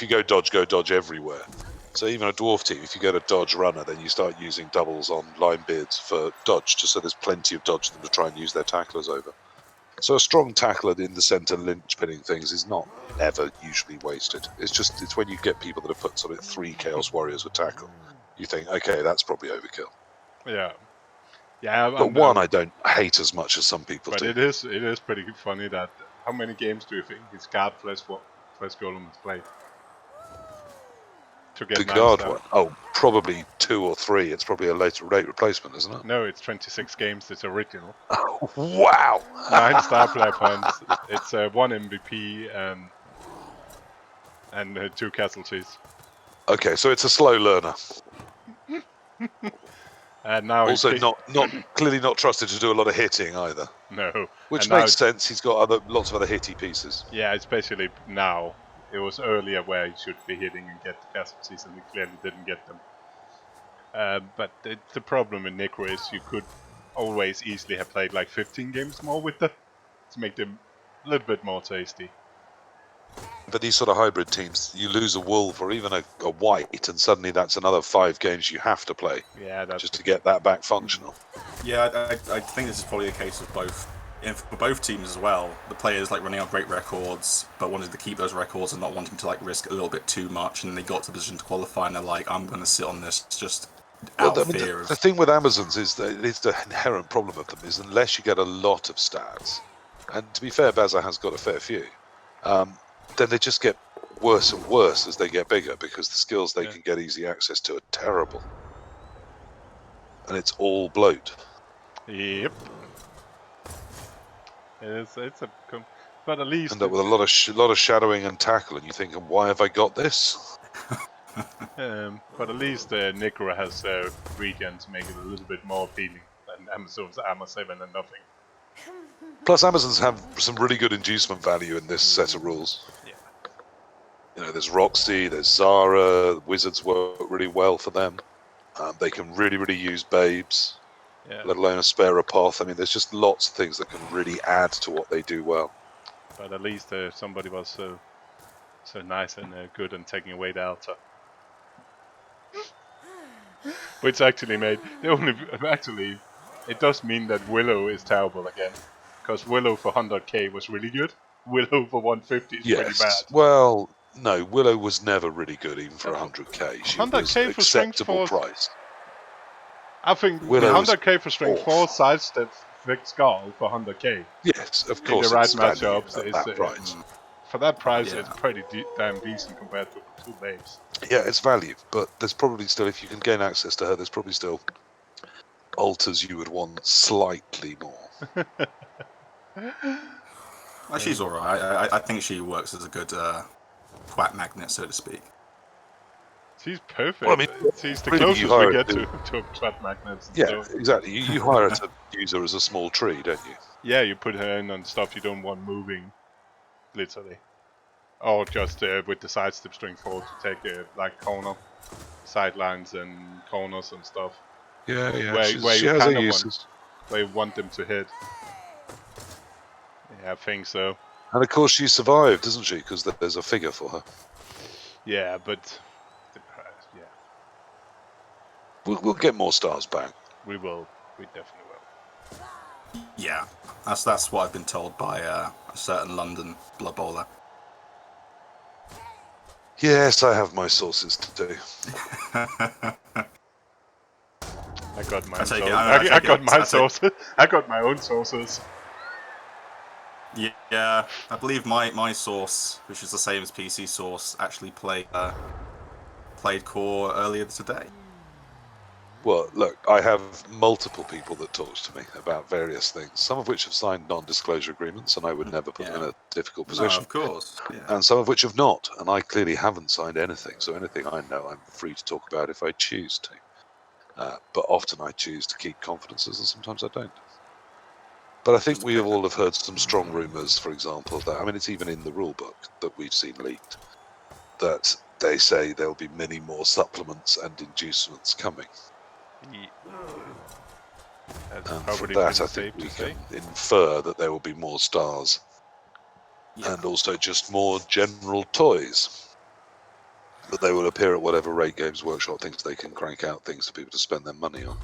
go dodge everywhere. So even a dwarf team, if you go to dodge runner, then you start using doubles on line beards for dodge, just so there's plenty of dodge for them to try and use their tacklers over. So a strong tackler in the centre lynch pinning things is not ever usually wasted. It's when you get people that have put sort of 3 Chaos Warriors with tackle, you think, okay, that's probably overkill. Yeah. Yeah, But one I don't hate as much as some people but do. it is pretty funny that how many games do you think his guard flesh golem has played? To get The 9 guard star. one? Oh, probably 2 or 3. It's probably a late replacement, isn't it? No, it's 26 games. It's original. Oh, wow! 9 star player points. It's 1 MVP and 2 casualties. Okay, so it's a slow learner. And now Also, clearly not trusted to do a lot of hitting either. No. Which And now makes sense. He's got lots of other hitty pieces. Yeah, especially now. It was earlier where he should be hitting and get the casualties, and he clearly didn't get them. But the problem in Necro is you could always easily have played like 15 games more with them to make them a little bit more tasty. But these sort of hybrid teams, you lose a wolf or even a white, and suddenly that's another 5 games you have to play. Yeah, that's just to get that back functional. Yeah, I think this is probably a case of both. For both teams as well, the players like running out great records, but wanted to keep those records and not wanting to like risk a little bit too much, and they got to the position to qualify, and they're like, I'm going to sit on this just out of fear. The thing with Amazons is that it's the inherent problem of them is unless you get a lot of stats, and to be fair, Baza has got a fair few. Then they just get worse and worse as they get bigger because the skills they can get easy access to are terrible. And it's all bloat. Yep. But at least End up with a lot of shadowing and tackle, and you think, why have I got this? But at least Necro has regen to make it a little bit more appealing than Amazon's Armor 7 and nothing. Plus, Amazons have some really good inducement value in this set of rules. Yeah. You know, there's Roxy, there's Zara. Wizards work really well for them. They can really use babes, let alone a spare Apoth. I mean, there's just lots of things that can really add to what they do well. But at least somebody was so nice and good and taking away the altar. Which actually it does mean that Willow is terrible again. Because Willow for 100k was really good. Willow for 150 is pretty bad. Well, no, Willow was never really good even for 100k. She 100k was for acceptable strength 4. price. I think Willow 100k for strength 4 sidestep Vic Skull for 100k. Yes, of course. In the right it's value matchups, at that price. For that price, it's pretty damn decent compared to 2 babes. Yeah, it's value, but there's probably still, if you can gain access to her, there's probably still altars you would want slightly more. She's alright. I think she works as a good quack magnet, so to speak. She's perfect. Well, I mean, she's the really, closest we get to trap magnets. Yeah, exactly. You hire her to use her as a small tree, don't you? Yeah, you put her in on stuff you don't want moving, literally. Or just with the sidestep string 4 to take like corner, sidelines and corners and stuff. Yeah. Where she you has kind her of uses. where you want them to hit. Yeah, I think so. And of course she survived, doesn't she? Because there's a figure for her. Yeah, but We'll get more stars back. we will. We definitely will. Yeah, that's what I've been told by a certain London Blood Bowler. Yes, I have my sources to do. I got my I take sources. it- I take I got it- my I take- sources. I got my own sources. Yeah, I believe my source, which is the same as PC source, actually played core earlier today. Well, look, I have multiple people that talk to me about various things, some of which have signed non-disclosure agreements, and I would never put them in a difficult No, position. of course. Yeah. And some of which have not, and I clearly haven't signed anything. So anything I know, I'm free to talk about if I choose to. But often I choose to keep confidences, and sometimes I don't. But I think we all have heard some strong rumours, for example, that, I mean, it's even in the rule book that we've seen leaked, that they say there'll be many more supplements and inducements coming. That's And probably from that, pretty I think safe we to say. can infer that there will be more stars. Yeah. And also just more general toys. But they will appear at whatever rate Games Workshop thinks they can crank out things for people to spend their money on.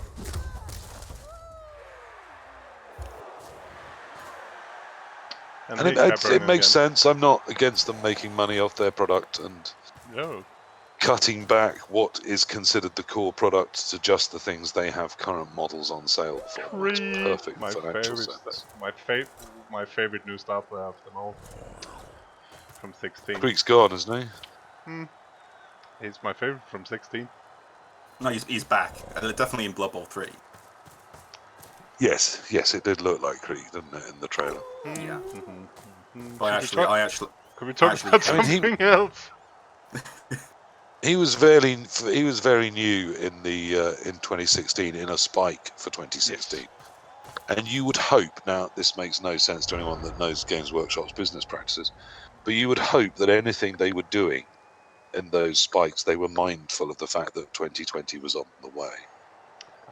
And it makes sense. I'm not against them making money off their product and cutting back what is considered the core product to just the things they have current models on sale for. Makes perfect financial sense. My favorite new star player of them all. From 16. Creek's gone, isn't he? He's my favorite from 16. No, he's back. Definitely in Blood Bowl 3. Yes, it did look like Creek, didn't it, in the trailer? Yeah. Could we talk about something else? He was very new in the in 2016 in a spike for 2016, yes. And you would hope, now this makes no sense to anyone that knows Games Workshop's business practices, but you would hope that anything they were doing in those spikes, they were mindful of the fact that 2020 was on the way,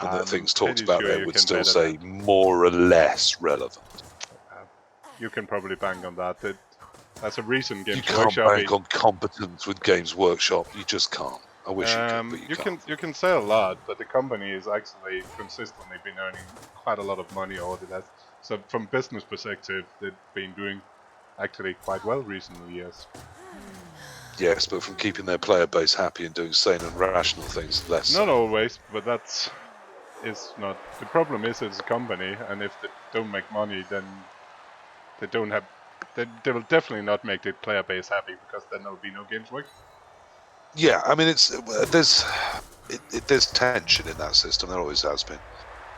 and that things talked about there would still say more or less relevant. You can probably bank on that. That's a recent Games Workshop. You can't bank on competence with Games Workshop. You just can't. I wish you could, but you can't. You can say a lot, but the company has actually consistently been earning quite a lot of money over the last. So from business perspective, they've been doing actually quite well recent years. Yes, but from keeping their player base happy and doing sane and rational things, less. Not always, but that's not. The problem is it's a company, and if they don't make money, then they don't have. They will definitely not make the player base happy, because then there will be no games work. Yeah, I mean, there's tension in that system. There always has been.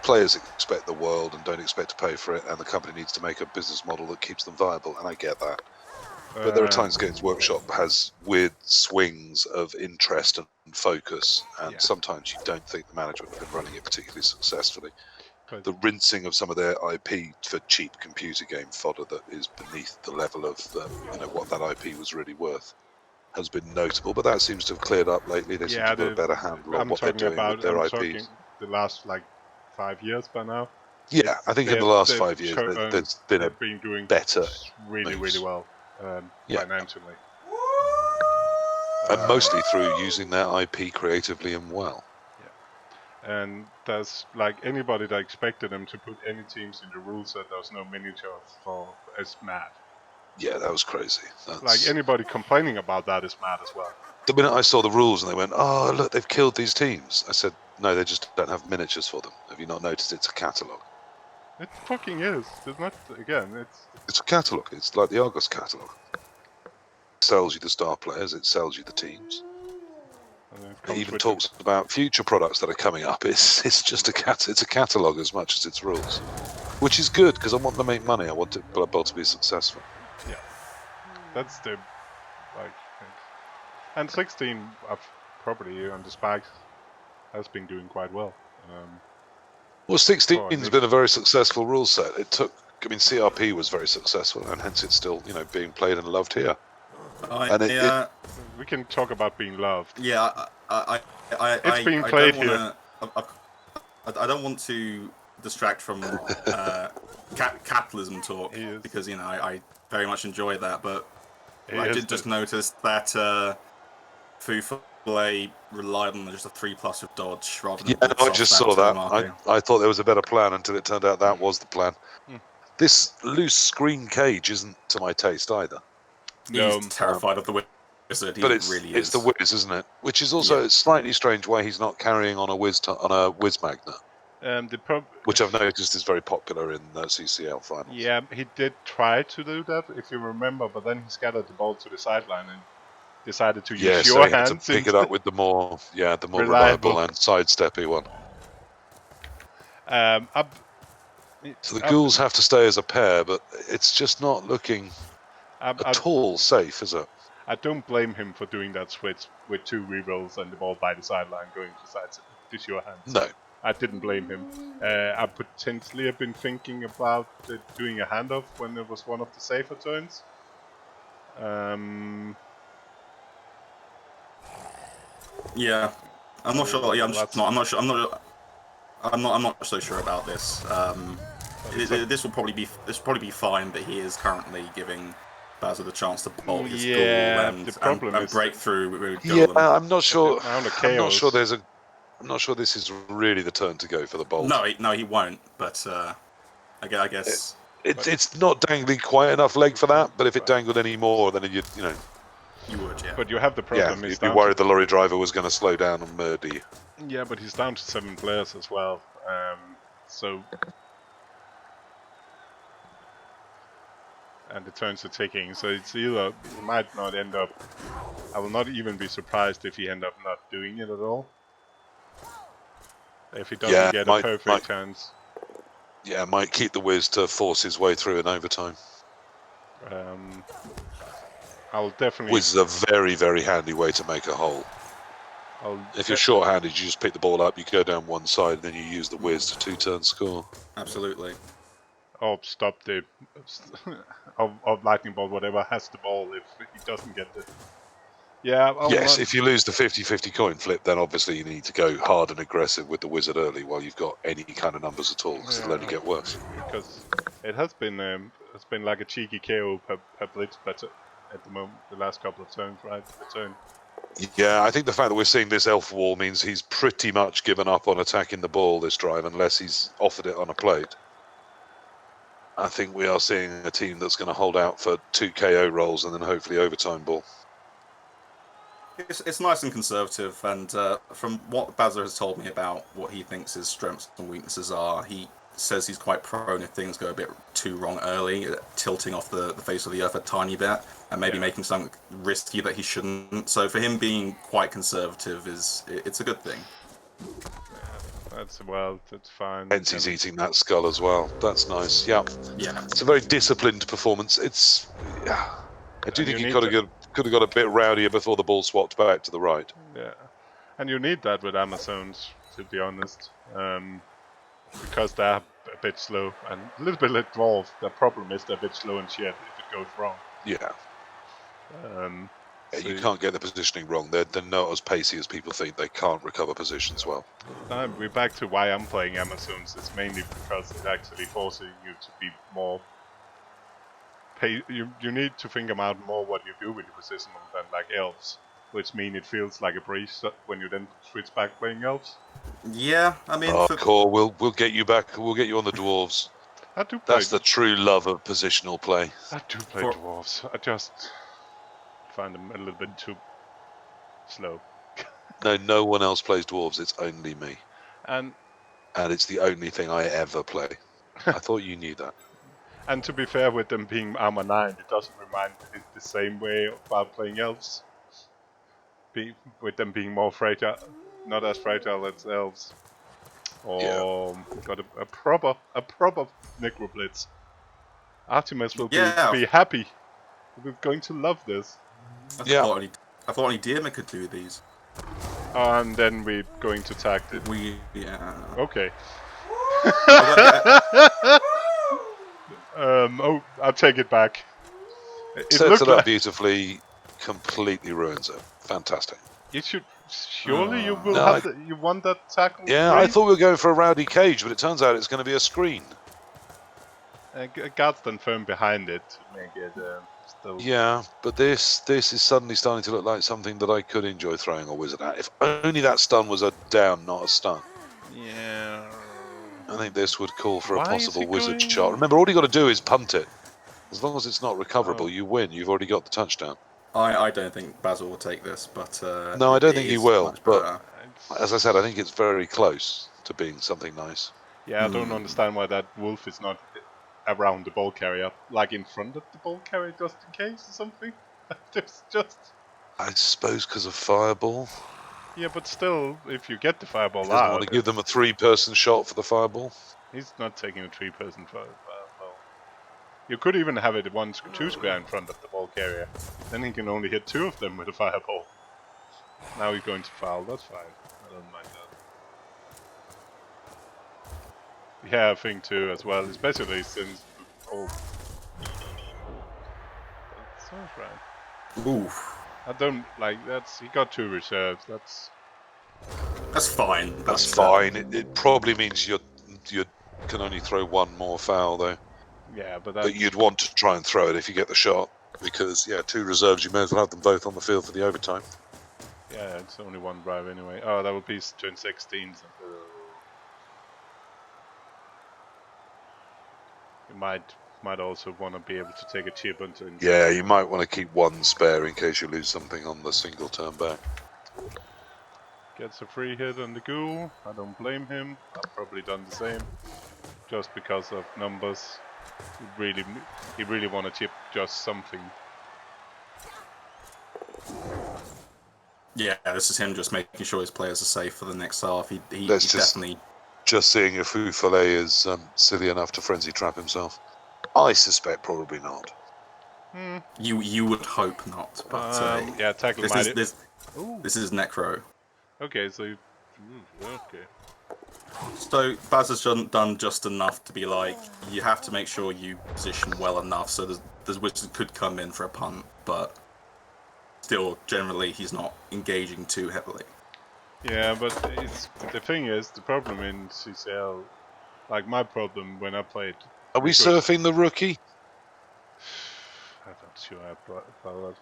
Players expect the world and don't expect to pay for it, and the company needs to make a business model that keeps them viable, and I get that. But there are times Games Workshop has weird swings of interest and focus, and sometimes you don't think the management have been running it particularly successfully. The rinsing of some of their IP for cheap computer game fodder that is beneath the level of what that IP was really worth has been notable, but that seems to have cleared up lately. They seem to have a better handle on what they're doing with their IPs. The last 5 years by now. Yeah, I think in the last 5 years there's been doing better really well financially. And mostly through using their IP creatively and well. And there's anybody that expected them to put any teams in the rules that there was no miniatures for is mad. Yeah, that was crazy. Anybody complaining about that is mad as well. The minute I saw the rules and they went, "Oh, look, they've killed these teams," I said, "No, they just don't have miniatures for them. Have you not noticed it's a catalogue?" It fucking is. It's not, again, it's a catalogue. It's like the Argos catalogue. It sells you the star players, it sells you the teams. It even talks about future products that are coming up. It's just it's a catalogue as much as it's rules, which is good because I want to make money. I want Blood Bowl to be successful. Yeah, that's the and 16 probably on the spikes has been doing quite well. Well, 16's been a very successful rule set. It took. I mean, CRP was very successful, and hence it's still being played and loved here. We can talk about being loved. Yeah, it's being played here. I don't want to distract from capitalism talk because I very much enjoy that, but I did just notice that feufollet relied on just a 3+ with dodge rather than. Yeah, I just saw that. I thought there was a better plan until it turned out that was the plan. This loose screen cage isn't to my taste either. He's terrified of the wizard. But it's it's the whiz, isn't it? Which is also slightly strange why he's not carrying on a whiz magnet. which I've noticed is very popular in CCL finals. Yeah, he did try to do that, if you remember, but then he scattered the ball to the sideline and decided to use Yeah, so your he had to hands. pick it up with the more Reliable. reliable and sidesteppy one. So the ghouls have to stay as a pair, but it's just not looking at all safe, is it? I don't blame him for doing that switch with 2 rerolls and the ball by the sideline going to your hands. No. I didn't blame him. I potentially have been thinking about doing a handoff when it was one of the safer turns. Yeah, I'm not sure. Yeah, I'm not sure. I'm not so sure about this. This will probably be fine, but he is currently giving Baza the chance to bolt his ghoul and break through with golem. Yeah, I'm not sure. I'm not sure this is really the turn to go for the bolt. No, he won't. But I guess it's not dangling quite enough leg for that. But if it dangled any more, then you know. You would, yeah. But you have the problem. Yeah, you'd be worried the lorry driver was going to slow down and murder you. Yeah, but he's down to 7 players as well. So. And the turns are ticking, so it's either he might not end up. I will not even be surprised if he end up not doing it at all. If he doesn't get a perfect chance. Yeah, might keep the whiz to force his way through in overtime. I'll definitely. Whiz is a very, very handy way to make a hole. If you're short-handed, you just pick the ball up, you go down one side, and then you use the whiz to 2-turn score. Absolutely. Or stop the of lightning bolt, whatever has the ball if he doesn't get the. Yeah. Yes, if you lose the 50-50 coin flip, then obviously you need to go hard and aggressive with the wizard early while you've got any kind of numbers at all, because it'll only get worse. Because it has been like a cheeky KO per blitz better at the moment, the last couple of turns, right? The turn. Yeah, I think the fact that we're seeing this elf wall means he's pretty much given up on attacking the ball this drive, unless he's offered it on a plate. I think we are seeing a team that's going to hold out for 2 KO rolls and then hopefully overtime ball. It's nice and conservative, and from what Bazza has told me about what he thinks his strengths and weaknesses are, he says he's quite prone if things go a bit too wrong early, tilting off the face of the earth a tiny bit, and maybe making something risky that he shouldn't. So for him being quite conservative it's a good thing. That's fine. Hence he's eating that skull as well. That's nice. Yeah. It's a very disciplined performance. I do think he could have got a bit rowdier before the ball swapped back to the right. Yeah, and you need that with Amazons, to be honest, because they're a bit slow and a little bit like dwarves. The problem is they're a bit slow and shit if it goes wrong. Yeah. So you can't get the positioning wrong. They're not as pacey as people think. They can't recover positions well. We're back to why I'm playing Amazons. It's mainly because it actually forces you to be more. You need to think about more what you do with your position than like elves, which means it feels like a breeze when you then switch back playing elves. Yeah, I mean. Core, we'll get you back. We'll get you on the dwarves. I do play. That's the true love of positional play. I do play dwarves. I just find them a little bit too slow. No one else plays dwarves. It's only me. And it's the only thing I ever play. I thought you knew that. And to be fair, with them being armor 9, it doesn't remind me the same way about playing elves. With them being more fragile, not as fragile as elves. Or got a proper Necroblitz. Artemis will be happy. We're going to love this. I thought only Dierman could do these. And then we're going to tag it. Okay. I'll take it back. Sets it up beautifully, completely ruins it. Fantastic. You should. Surely you will have you want that tackle? Yeah, I thought we were going for a rowdy cage, but it turns out it's going to be a screen. Guards then firm behind it to make it still. Yeah, but this is suddenly starting to look like something that I could enjoy throwing a wizard at. If only that stun was a down, not a stun. Yeah. I think this would call for a possible wizard shot. Remember, all you got to do is punt it. As long as it's not recoverable, you win. You've already got the touchdown. I don't think Basil will take this, but no, I don't think he will. But as I said, I think it's very close to being something nice. Yeah, I don't understand why that wolf is not around the ball carrier, like in front of the ball carrier, just in case or something. There's just. I suppose because of fireball. Yeah, but still, if you get the fireball He doesn't out, want to give them a 3-person shot for the fireball. he's not taking a 3-person fireball. You could even have it 2 square in front of the ball carrier. Then he can only hit 2 of them with a fireball. Now he's going to foul. That's fine. I don't mind that. Yeah, I think too as well, especially since. Oh, that's so right. Oof. I don't like that's. He got 2 reserves. That's fine. That's fine. It probably means you can only throw 1 more foul though. Yeah, but But you'd want to try and throw it if you get the shot, because 2 reserves, you may as well have them both on the field for the overtime. Yeah, it's only 1 drive anyway. Oh, that would be turn 16. So you might also want to be able to take a chip until. Yeah, you might want to keep 1 spare in case you lose something on the single turn back. Gets a free hit on the ghoul. I don't blame him. I've probably done the same, just because of numbers. He really want to chip just something. Yeah, this is him just making sure his players are safe for the next half. He definitely. Just seeing if feufollet is silly enough to frenzy trap himself. I suspect probably not. You would hope not, but yeah, tackle this is Necro. Okay, so okay. So Baz has done just enough to be like, you have to make sure you position well enough so the wizard could come in for a punt, but still, generally, he's not engaging too heavily. Yeah, but the thing is, the problem in CCL, like my problem when I played. Are we surfing the rookie? I'm not sure about that.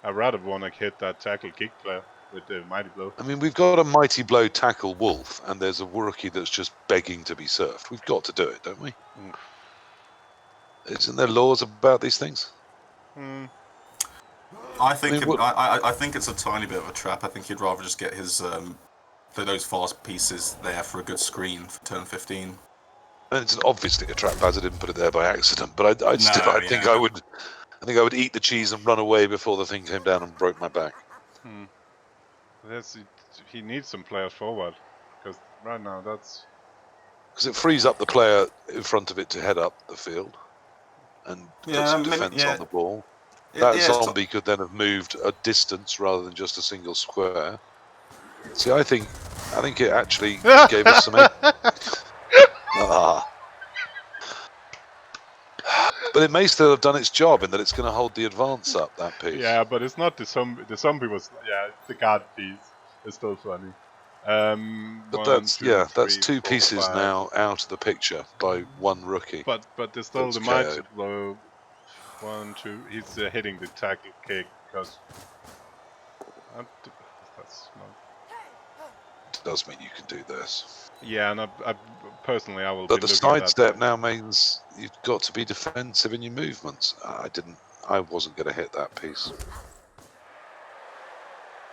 I'd rather want to hit that tackle kick player with the mighty blow. I mean, we've got a mighty blow tackle wolf, and there's a rookie that's just begging to be surfed. We've got to do it, don't we? Isn't there laws about these things? I think it's a tiny bit of a trap. I think he'd rather just get his those fast pieces there for a good screen for turn 15. And it's obviously a trap. Baz didn't put it there by accident, but I think I would eat the cheese and run away before the thing came down and broke my back. He needs some players forward, because right now because it frees up the player in front of it to head up the field and put some defense on the ball. That zombie could then have moved a distance rather than just a single square. See, I think it actually gave us some. But it may still have done its job in that it's going to hold the advance up, that piece. Yeah, but it's not the zombie. The zombie was the guard piece is still funny. But that's 2 pieces now out of the picture by 1 rookie. But there's still the mighty blow. 1, 2. He's hitting the tackle kick because that's not. It does mean you can do this. Yeah, and I personally I will. But the sidestep now means you've got to be defensive in your movements. I wasn't going to hit that piece.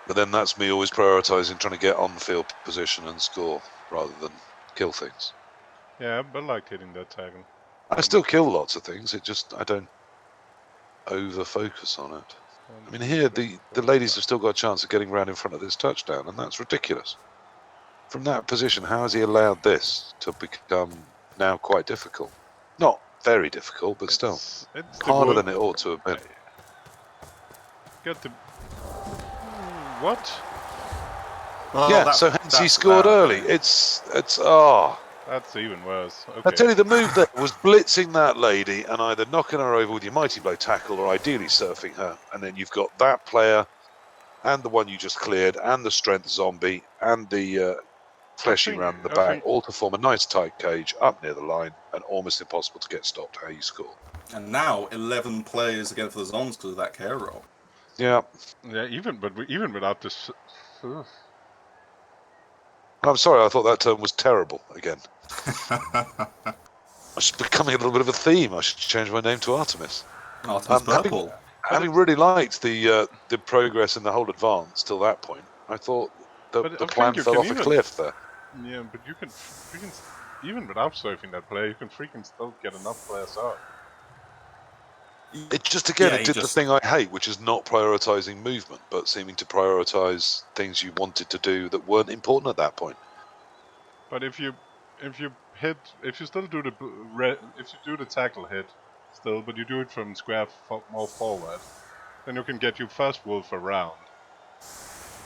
But then that's me always prioritising trying to get on field position and score rather than kill things. Yeah, but I like hitting that tackle. I still kill lots of things. I don't over focus on it. I mean, here the ladies have still got a chance of getting round in front of this touchdown, and that's ridiculous. From that position, how has he allowed this to become now quite difficult? Not very difficult, but still it's harder than it ought to have been. Got the what? Well, so hence he scored early. It's That's even worse. Okay. I tell you, the move there was blitzing that lady and either knocking her over with your mighty blow tackle or ideally surfing her. And then you've got that player and the one you just cleared and the strength zombie and the fleshy round the back, all to form a nice tight cage up near the line and almost impossible to get stopped how you score. And now 11 players again for the Zons because of that care roll. Yeah. Yeah, even without this. I'm sorry, I thought that term was terrible again. It's becoming a little bit of a theme. I should change my name to Artemis. Artemis Purple. Having really liked the progress in the whole advance till that point, I thought the plan fell off a cliff there. Yeah, but you can even without surfing that player, you can freaking still get enough players out. It just again, Yeah, it he did the just- thing I hate, which is not prioritizing movement, but seeming to prioritize things you wanted to do that weren't important at that point. But if you still do if you do the tackle hit still, but you do it from square more forward, then you can get your first wolf around,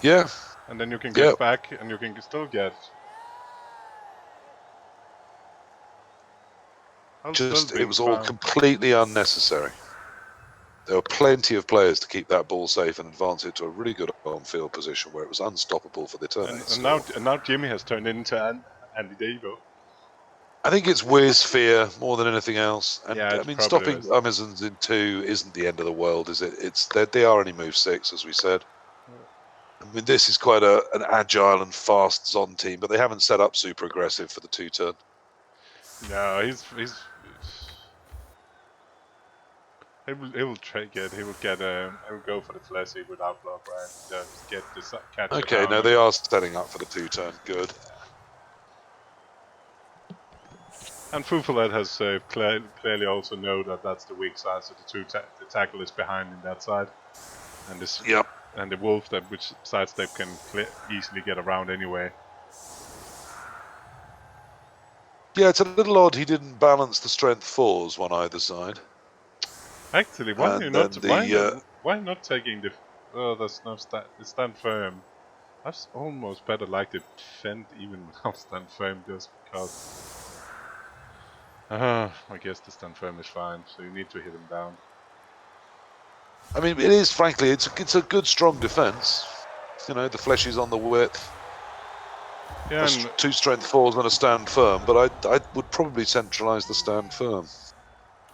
Yeah, and then you can get Yeah. back, and you can still get. it was all completely unnecessary. There were plenty of players to keep that ball safe and advance it to a really good on-field position where it was unstoppable for the turn. And now Jimmy has turned into Andy Devo. I think it's Wiz fear more than anything else. And Yeah, I it mean, probably stopping is. Amazons in 2 isn't the end of the world, is it? They are only move 6, as we said. I mean, this is quite an agile and fast Zon team, but they haven't set up super aggressive for the 2-turn. No, he will take it. He will go for the fleshy without block, right? Just get the catch. Okay, no, they are setting up for the 2-turn. Good. And feufollet has clearly also know that that's the weak side, so the tackle is behind in that side, and this Yep. and the wolf which sidestep can easily get around anyway. Yeah, it's a little odd he didn't balance the strength 4s on either side. Actually, why And not taking the? Oh, there's no stand firm. That's almost better like the defend even without stand firm, just because. I guess the stand firm is fine, so you need to hit him down. I mean, it is, frankly, it's a good, strong defense. You know, the flesh is on the width. Yeah, and 2 strength 4s and a stand firm, but I would probably centralise the stand firm.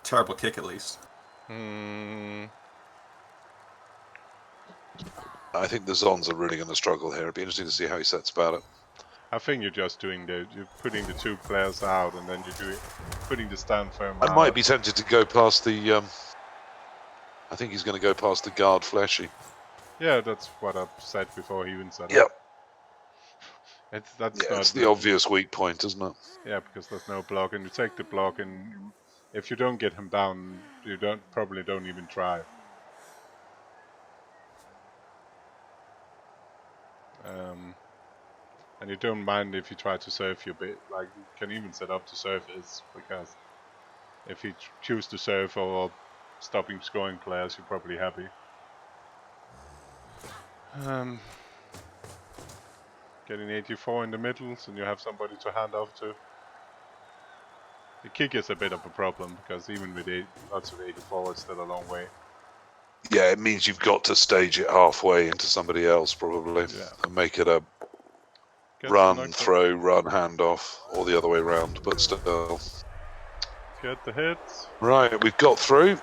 Terrible kick, at least. I think the Zons are really going to struggle here. It'd be interesting to see how he sets about it. I think you're just you're putting the 2 players out, and then putting the stand firm out. I might be tempted to go past the. I think he's going to go past the guard fleshy. Yeah, that's what I said before he even said Yep. it. It's the obvious weak point, isn't it? Yeah, because there's no block, and you take the block, and if you don't get him down, you probably don't even try. And you don't mind if you try to surf your bit, like you can even set up to surface, because if you choose to surf or stopping scoring players, you're probably happy. Getting 84 in the middle, and you have somebody to hand off to. The kick is a bit of a problem, because even with lots of 84, it's still a long way. Yeah, it means you've got to stage it halfway into somebody else, probably, and make it a run, throw, run, handoff, or the other way around, but still. Get the hits. Right, we've got through. 1, 2,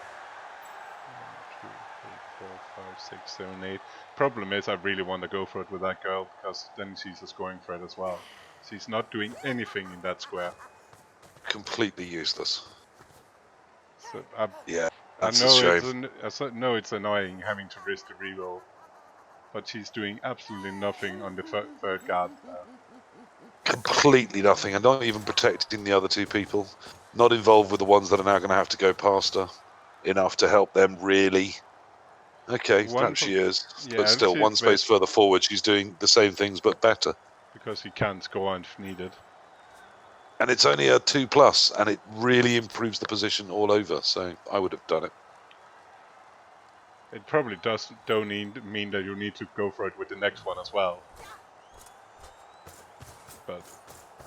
3, 4, 5, 6, 7, 8. Problem is, I really want to go for it with that girl, because then she's a scoring threat as well. She's not doing anything in that square. Completely useless. So yeah, I that's know a shame. it's annoying having to risk a reroll, but she's doing absolutely nothing on the third guard. Completely nothing, and not even protecting the other 2 people. Not involved with the ones that are now going to have to go past her. Enough to help them, really. Okay, perhaps she is. Yeah, but still, 1 space further forward, she's doing the same things, but better. Because he can't score if needed. And it's only a 2+, and it really improves the position all over, so I would have done it. It probably don't mean that you need to go for it with the next one as well. But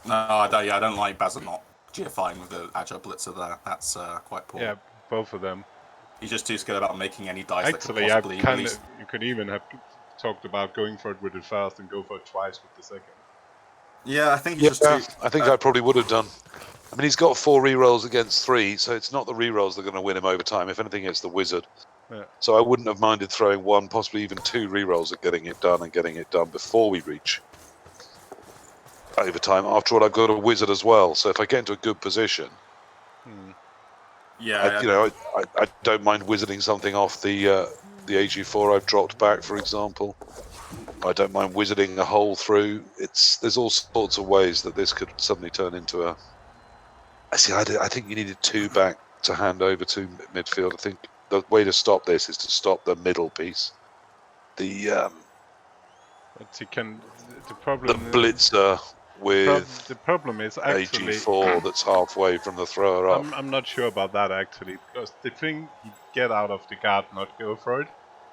no, I don't like Bazazons not GFIing with the agile blitzer there. That's quite poor. Yeah, both of them. He's just too scared about making any dice Actually, that could possibly you could even have talked about going for it with it first and go for it twice with the second. Yeah, I think he's just too... I think I probably would have done. I mean, he's got 4 rerolls against 3, so it's not the rerolls that are going to win him over time. If anything, it's the wizard. Yeah. So I wouldn't have minded throwing 1, possibly even 2 rerolls at getting it done, and getting it done before we reach overtime. After all, I've got a wizard as well, so if I get into a good position, yeah, I don't mind wizarding something off the AG4 I've dropped back, for example. I don't mind wizarding a hole through. There's all sorts of ways that this could suddenly turn into a. I think you needed 2 back to hand over to midfield. I think the way to stop this is to stop the middle piece. The But he can. The the problem. blitzer with The problem is actually. AG4 that's halfway from the thrower up. I'm not sure about that actually, because the thing you get out of the guard not go for it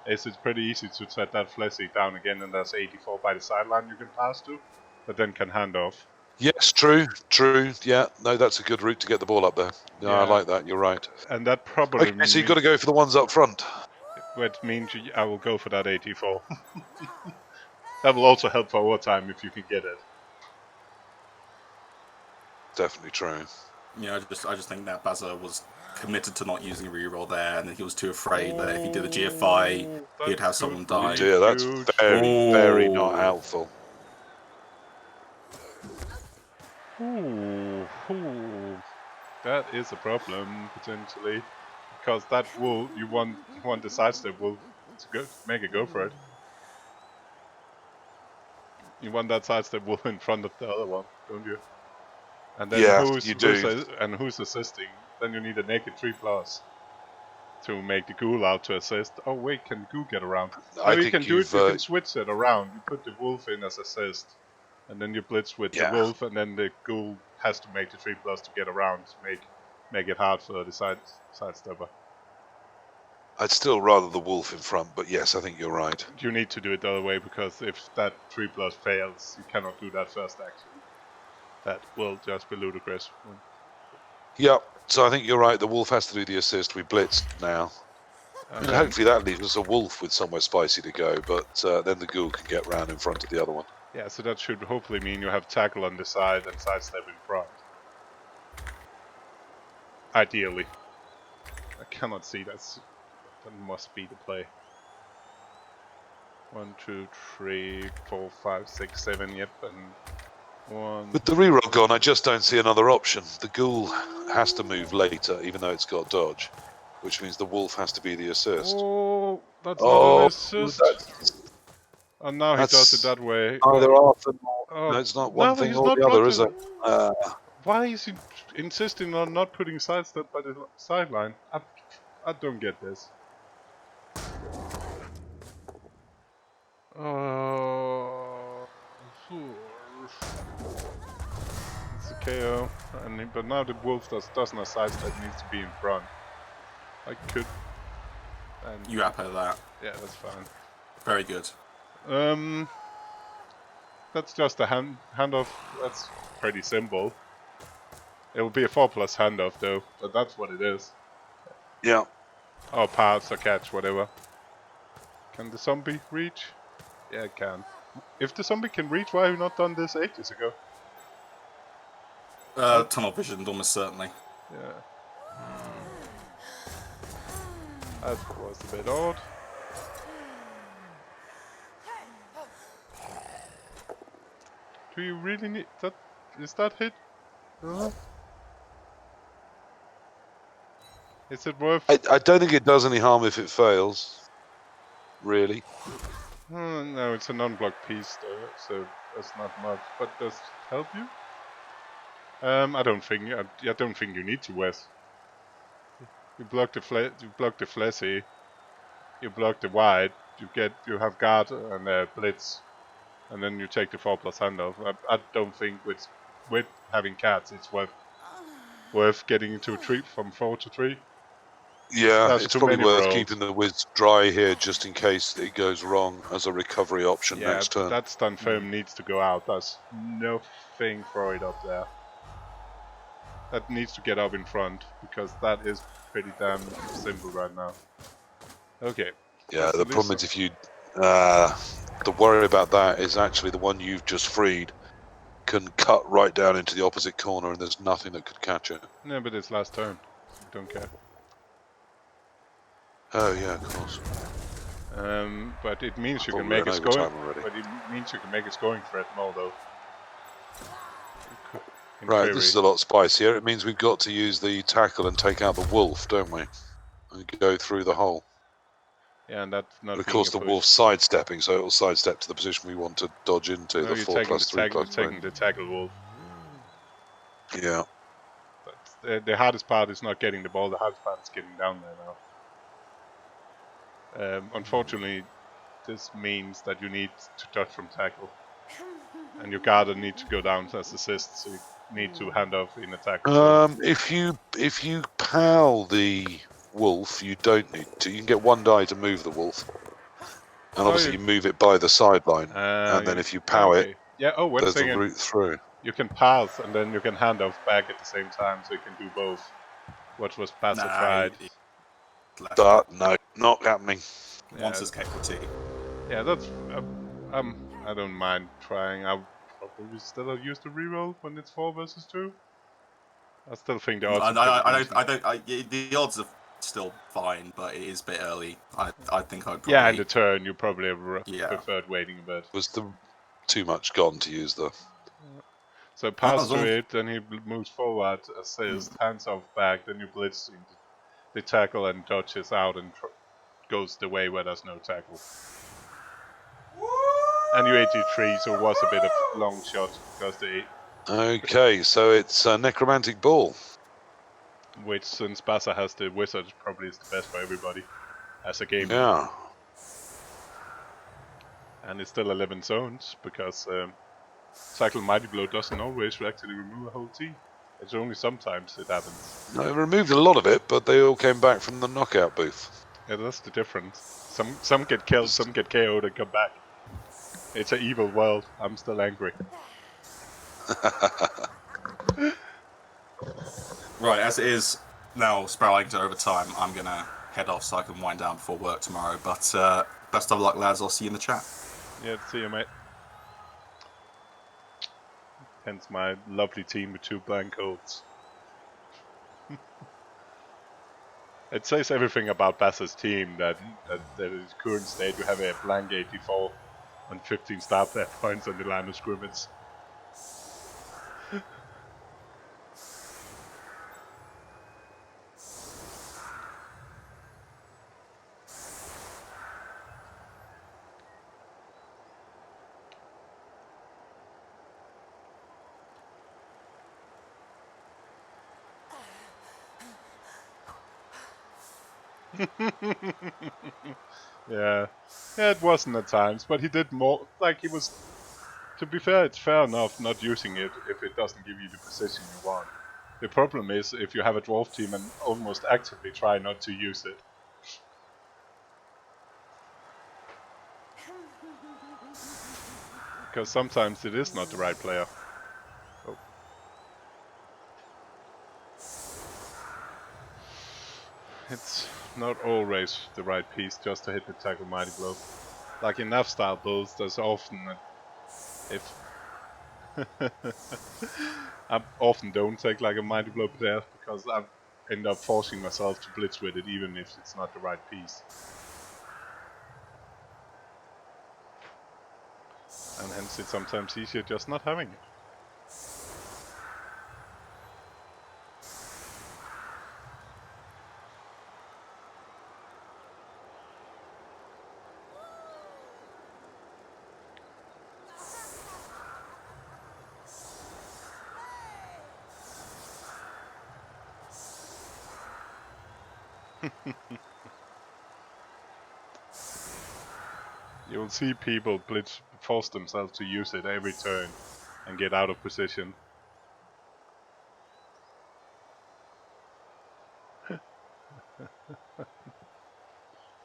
is it's pretty easy to set that fleshy down again, and there's 84 by the sideline you can pass to, but then can hand off. Yes, true. Yeah, no, that's a good route to get the ball up there. No, I like that. You're right. And that probably Okay, so you've got to go for the ones up front. which means I will go for that 84. That will also help for overtime if you can get it. Definitely true. Yeah, I just think that Baza was committed to not using a reroll there, and he was too afraid that if he did a GFI, he'd have someone die. Oh dear, that's very not helpful. Ooh, that is a problem potentially, because that wolf you want the sidestep wolf to make it go for it. You want that sidestep wolf in front of the other one, don't you? And then who's assisting? Then you need a naked 3+ to make the ghoul out to assist. Oh wait, can ghoul get around? No, you can do it. You can switch it around. You put the wolf in as assist, and then you blitz with the wolf, and then the ghoul has to make the 3+ to get around, to make it hard for the sidestepper. I'd still rather the wolf in front, but yes, I think you're right. You need to do it the other way, because if that 3+ fails, you cannot do that first action. That will just be ludicrous. Yep, so I think you're right. The wolf has to do the assist. We blitzed now. And hopefully that leaves us a wolf with somewhere spicy to go, but then the ghoul can get round in front of the other one. Yeah, so that should hopefully mean you have tackle on the side and sidestep in front. Ideally. I cannot see that. That must be the play. 1, 2, 3, 4, 5, 6, 7, yep, and 1. With the reroll gone, I just don't see another option. The ghoul has to move later, even though it's got dodge, which means the wolf has to be the assist. Oh, that's not an assist. And now he does it that way. Either half and no, it's not one thing or the other, is it? Why is he insisting on not putting sidestep by the sideline? I don't get this. It's a KO, but now the wolf doesn't have sidestep, needs to be in front. I could. And you appo that. Yeah, that's fine. Very good. That's just a handoff. That's pretty simple. It will be a 4+ handoff though, but that's what it is. Yeah. Or pass or catch, whatever. Can the zombie reach? Yeah, it can. If the zombie can reach, why have you not done this ages ago? Tunnel vision, almost certainly. Yeah. That was a bit odd. Do you really need that? Is that hit? Is it worth? I don't think it does any harm if it fails. Really. No, it's a non-block piece though, so that's not much. But does it help you? I don't think you need to, Wes. You block the fleshy. You block the wide. You have guard and blitz, and then you take the 4+ handoff. I don't think with having cats it's worth getting into 3 from 4 to 3. Yeah, it's probably worth keeping the whiz dry here just in case it goes wrong as a recovery option next turn. That stun firm needs to go out. There's nothing for it up there. That needs to get up in front, because that is pretty damn simple right now. Okay. Yeah, the problem is if you... the worry about that is actually the one you've just freed can cut right down into the opposite corner and there's nothing that could catch it. No, but it's last turn. Don't care. Oh yeah, of course. But it means you can make a scoring. But it means you can make a scoring threat more though. Right, this is a lot spicier. It means we've got to use the tackle and take out the wolf, don't we? And go through the hole. Yeah, and that's not But of being course, a the push. wolf's sidestepping, so it will sidestep to the position we want to dodge into. No, The you're 4+3 you're plus taking the tackle wolf. Yeah. But the hardest part is not getting the ball. The hardest part is getting down there now. Unfortunately, this means that you need to dodge from tackle, and your guarder needs to go down as assist. So you need to hand off in attack as well. If you pal the wolf, you don't need to. You can get 1 die to move the wolf, and obviously you move it by the sideline. And then if you pow it, yeah. Oh, one there's the second. route through. You can pass and then you can hand off back at the same time, so you can do both. What was Passa tried? No, not happening. Wants his KFT. Yeah, that's. I don't mind trying. I'll probably still use the reroll when it's 4 versus 2. I still think the odds the odds are still fine, but it is a bit early. I think I'd probably. Yeah, in the turn, you probably have preferred waiting a bit. Was the too much gone to use the? So pass to it, then he moves forward, assist, hands off back, then you blitz into the tackle and dodges out and goes the way where there's no tackle. And you 83, so it was a bit of long shot because they. Okay, so it's a necromantic ball. Which, since Baza has the wizard, probably is the best for everybody as a game. Yeah. And it's still 11 zones because Cycle Mighty Blow doesn't always actually remove a whole team. It's only sometimes it happens. No, it removed a lot of it, but they all came back from the knockout booth. Yeah, that's the difference. Some get killed, some get KO'd and come back. It's an evil world. I'm still angry. Right, as it is now spiraling to overtime, I'm gonna head off so I can wind down before work tomorrow. But best of luck, lads. I'll see you in the chat. Yeah, see you, mate. Hence my lovely team with 2 blank codes. It says everything about Baza's team that in his current state you have a blank 84 and 15 staff death points on the line of scrimmage. Yeah, it wasn't at times, but he did more. Like, he was. To be fair, it's fair enough not using it if it doesn't give you the position you want. The problem is if you have a dwarf team and almost actively try not to use it. Because sometimes it is not the right player. Oh. It's not always the right piece just to hit the tackle mighty blow. Like in NAF style builds, there's often I often don't take like a mighty blow player because I end up forcing myself to blitz with it even if it's not the right piece. And hence it's sometimes easier just not having it. You'll see people force themselves to use it every turn and get out of position.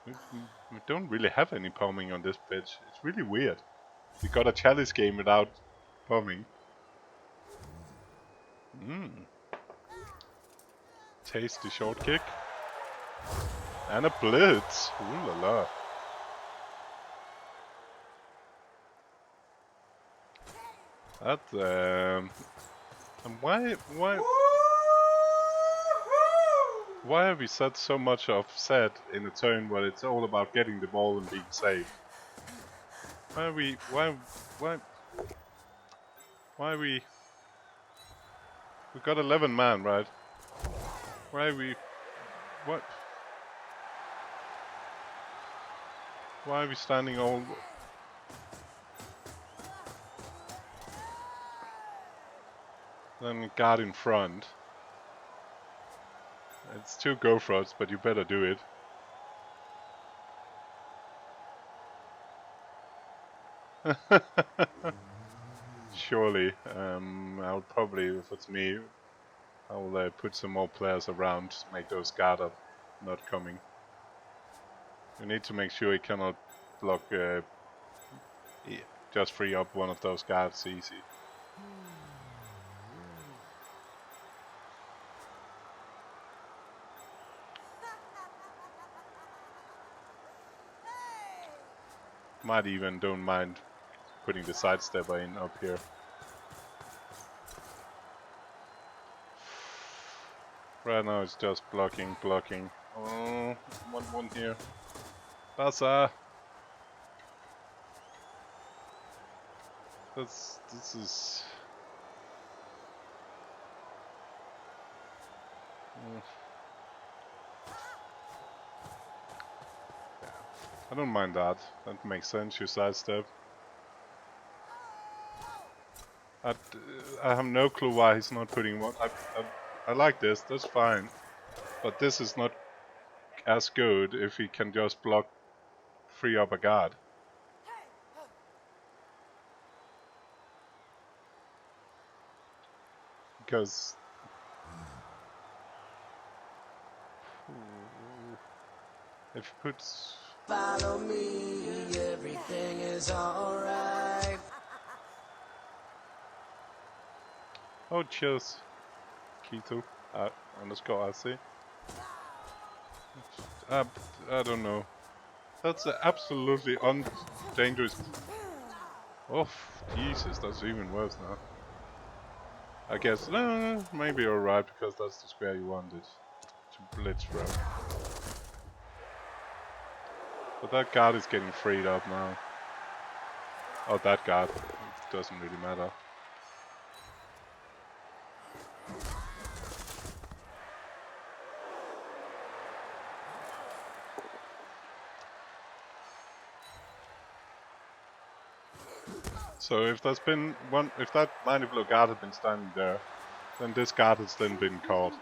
We don't really have any palming on this pitch. It's really weird. We got a chalice game without palming. Tasty short kick. And a blitz. Ooh la la. That and why have we said so much of set in a turn where it's all about getting the ball and being safe? Why we got 11 man, right? What? Why are we standing all... Then guard in front. It's 2 go frogs, but you better do it. Surely, I'll probably, if it's me, I'll put some more players around to make those guard up not coming. You need to make sure he cannot block, just free up one of those guards easy. Might even don't mind putting the sidestepper in up here. Right now it's just blocking. Oh, one here. Baza! This is... I don't mind that. That makes sense, you sidestep. I have no clue why he's not putting one. I like this, that's fine. But this is not as good if he can just block, free up a guard. Because... if he puts... Follow me, everything is alright. Oh, cheers, Keto. Underscore RC. I don't know. That's absolutely dangerous. Oh, Jesus, that's even worse now. I guess, maybe alright, because that's the square you wanted. To blitz from. But that guard is getting freed up now. Oh, that guard. It doesn't really matter. So if there's been one, if that mighty blue guard had been standing there, then this guard has then been caught.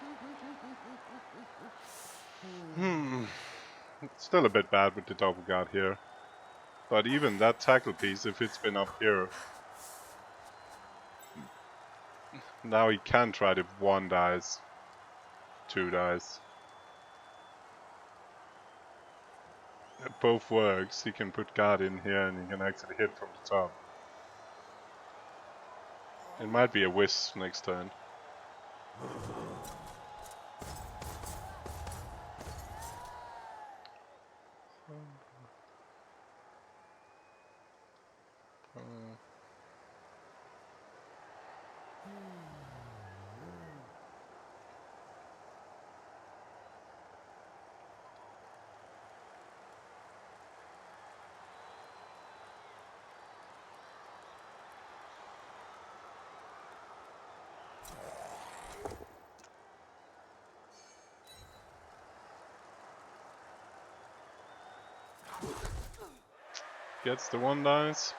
It's still a bit bad with the double guard here. But even that tackle piece, if it's been up here, now he can try to 1 dice, 2 dice. It both works. He can put guard in here and he can actually hit from the top. It might be a whiz next turn. Gets the 1 dice.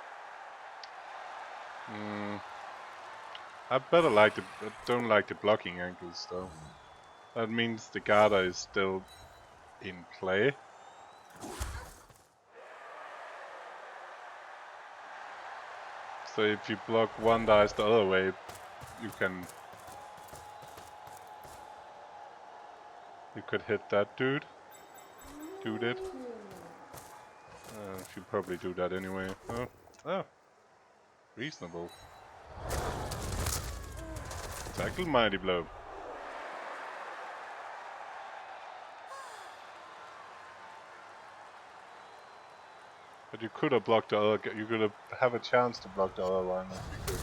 I don't like the blocking angles though. That means the Garda is still in play. So if you block 1 dice the other way, you could hit that dude. If you probably do that anyway. Oh, reasonable. Tackle mighty blow. But you could have blocked the other. You could have a chance to block the other one if you could.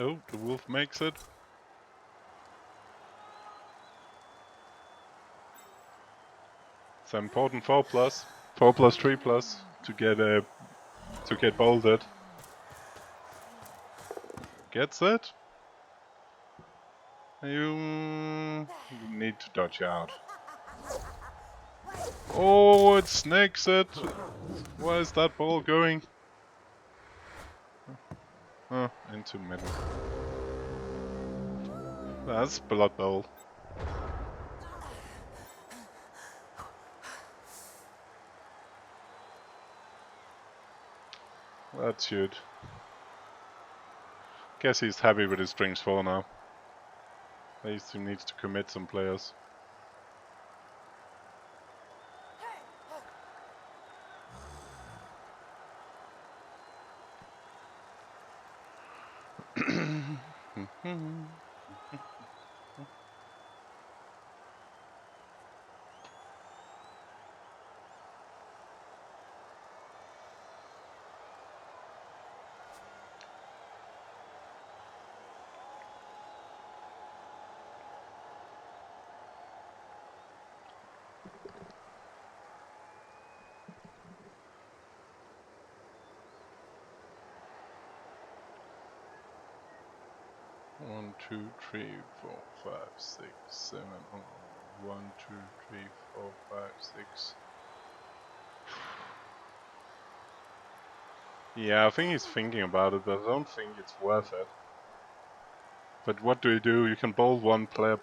Oh, the wolf makes it. It's important 4+, 4+, 3+, to get to get bolted. Gets it. You need to dodge out. Oh, it snakes it. Where is that ball going? Oh, into middle. That's Blood Bowl. That should. Guess he's happy with his strings 4 now. At least he needs to commit some players. One, two, three, 4, 5, 6, 7. Oh, 1, 2, 3, 4, 5, 6. Yeah, I think he's thinking about it, but I don't think it's worth it. But what do? You can bowl one player.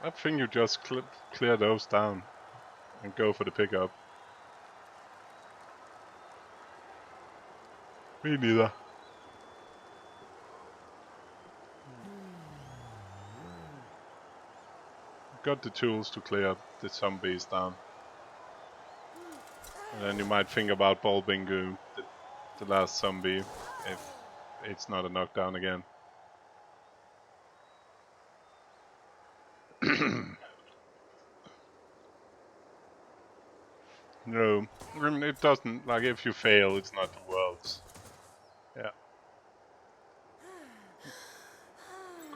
I think you just clear those down and go for the pickup. Me neither. Got the tools to clear the zombies down. And then you might think about ball bingo the last zombie if it's not a knockdown again. No, I mean, it doesn't, like, if you fail, it's not the world's. Yeah.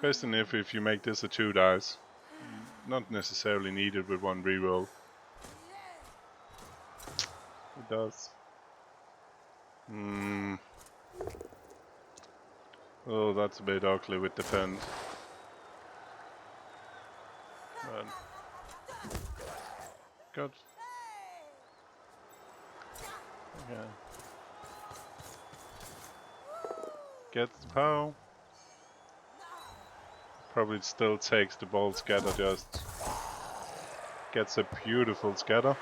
Question if you make this a 2 dice. Not necessarily needed with 1 reroll. It does. Oh, that's a bit ugly with defend. But good. Okay. Gets the pow. Probably still takes the ball scatter, just gets a beautiful scatter.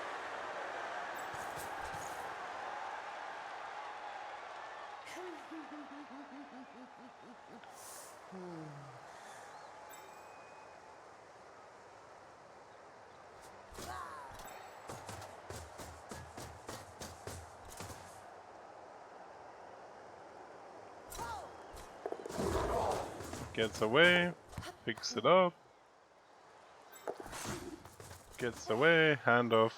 Gets away, picks it up, gets away, handoff.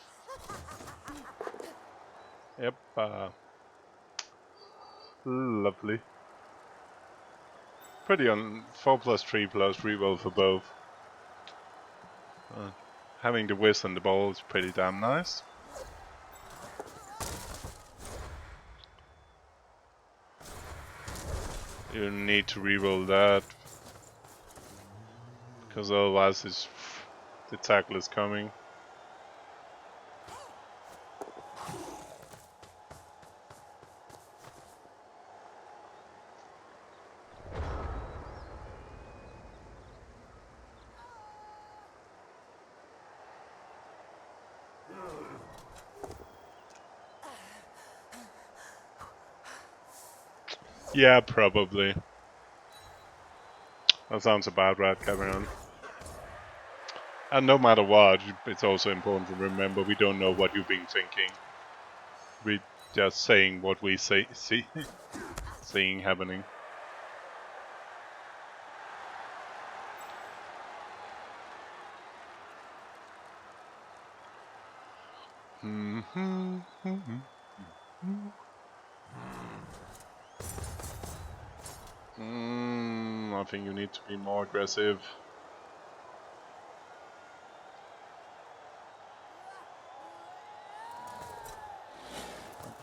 Yep, lovely. Pretty on 4+3+ reroll for both. Having the whiz and the ball is pretty damn nice. You need to reroll that, because otherwise the tackle is coming. Yeah, probably. That sounds about right, Cameron. And no matter what, it's also important to remember we don't know what you've been thinking. We're just saying what we seeing happening. I think you need to be more aggressive.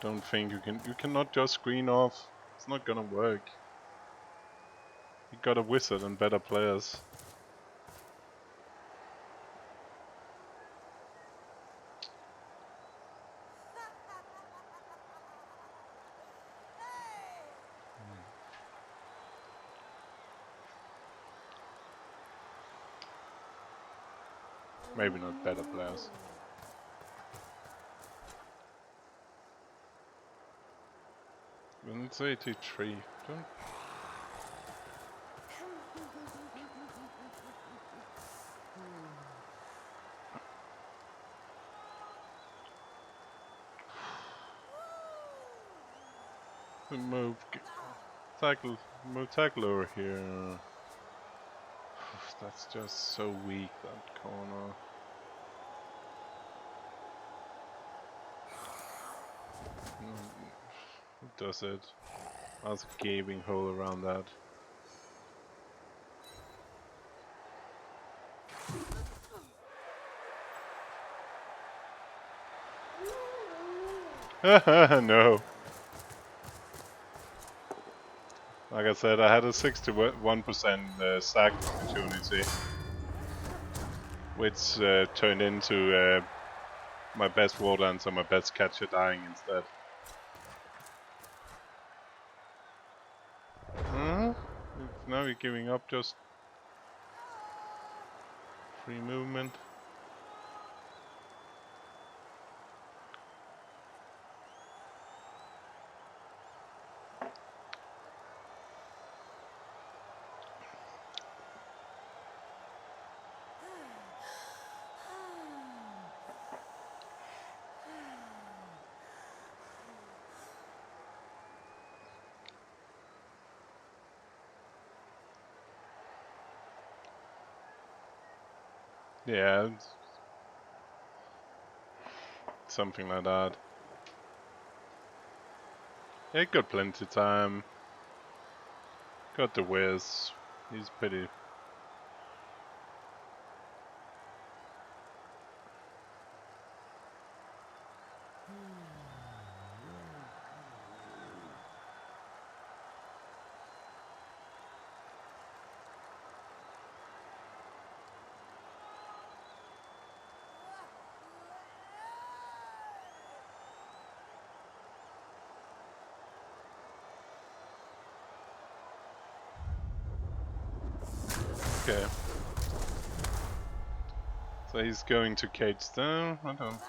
don't think you cannot just screen off. It's not gonna work. You got a wizard and better players. Maybe not better players. When it's 83, don't. Move tackle over here. That's just so weak, that corner. Who does it? There's a gaping hole around that. No. Like I said, I had a 61% sack opportunity, which turned into my best war dance and my best catcher dying instead. Huh? Now you're giving up just free movement. Yeah, something like that. Yeah, got plenty time. Got the whiz. He's pretty. Okay. So he's going to cage down. I don't.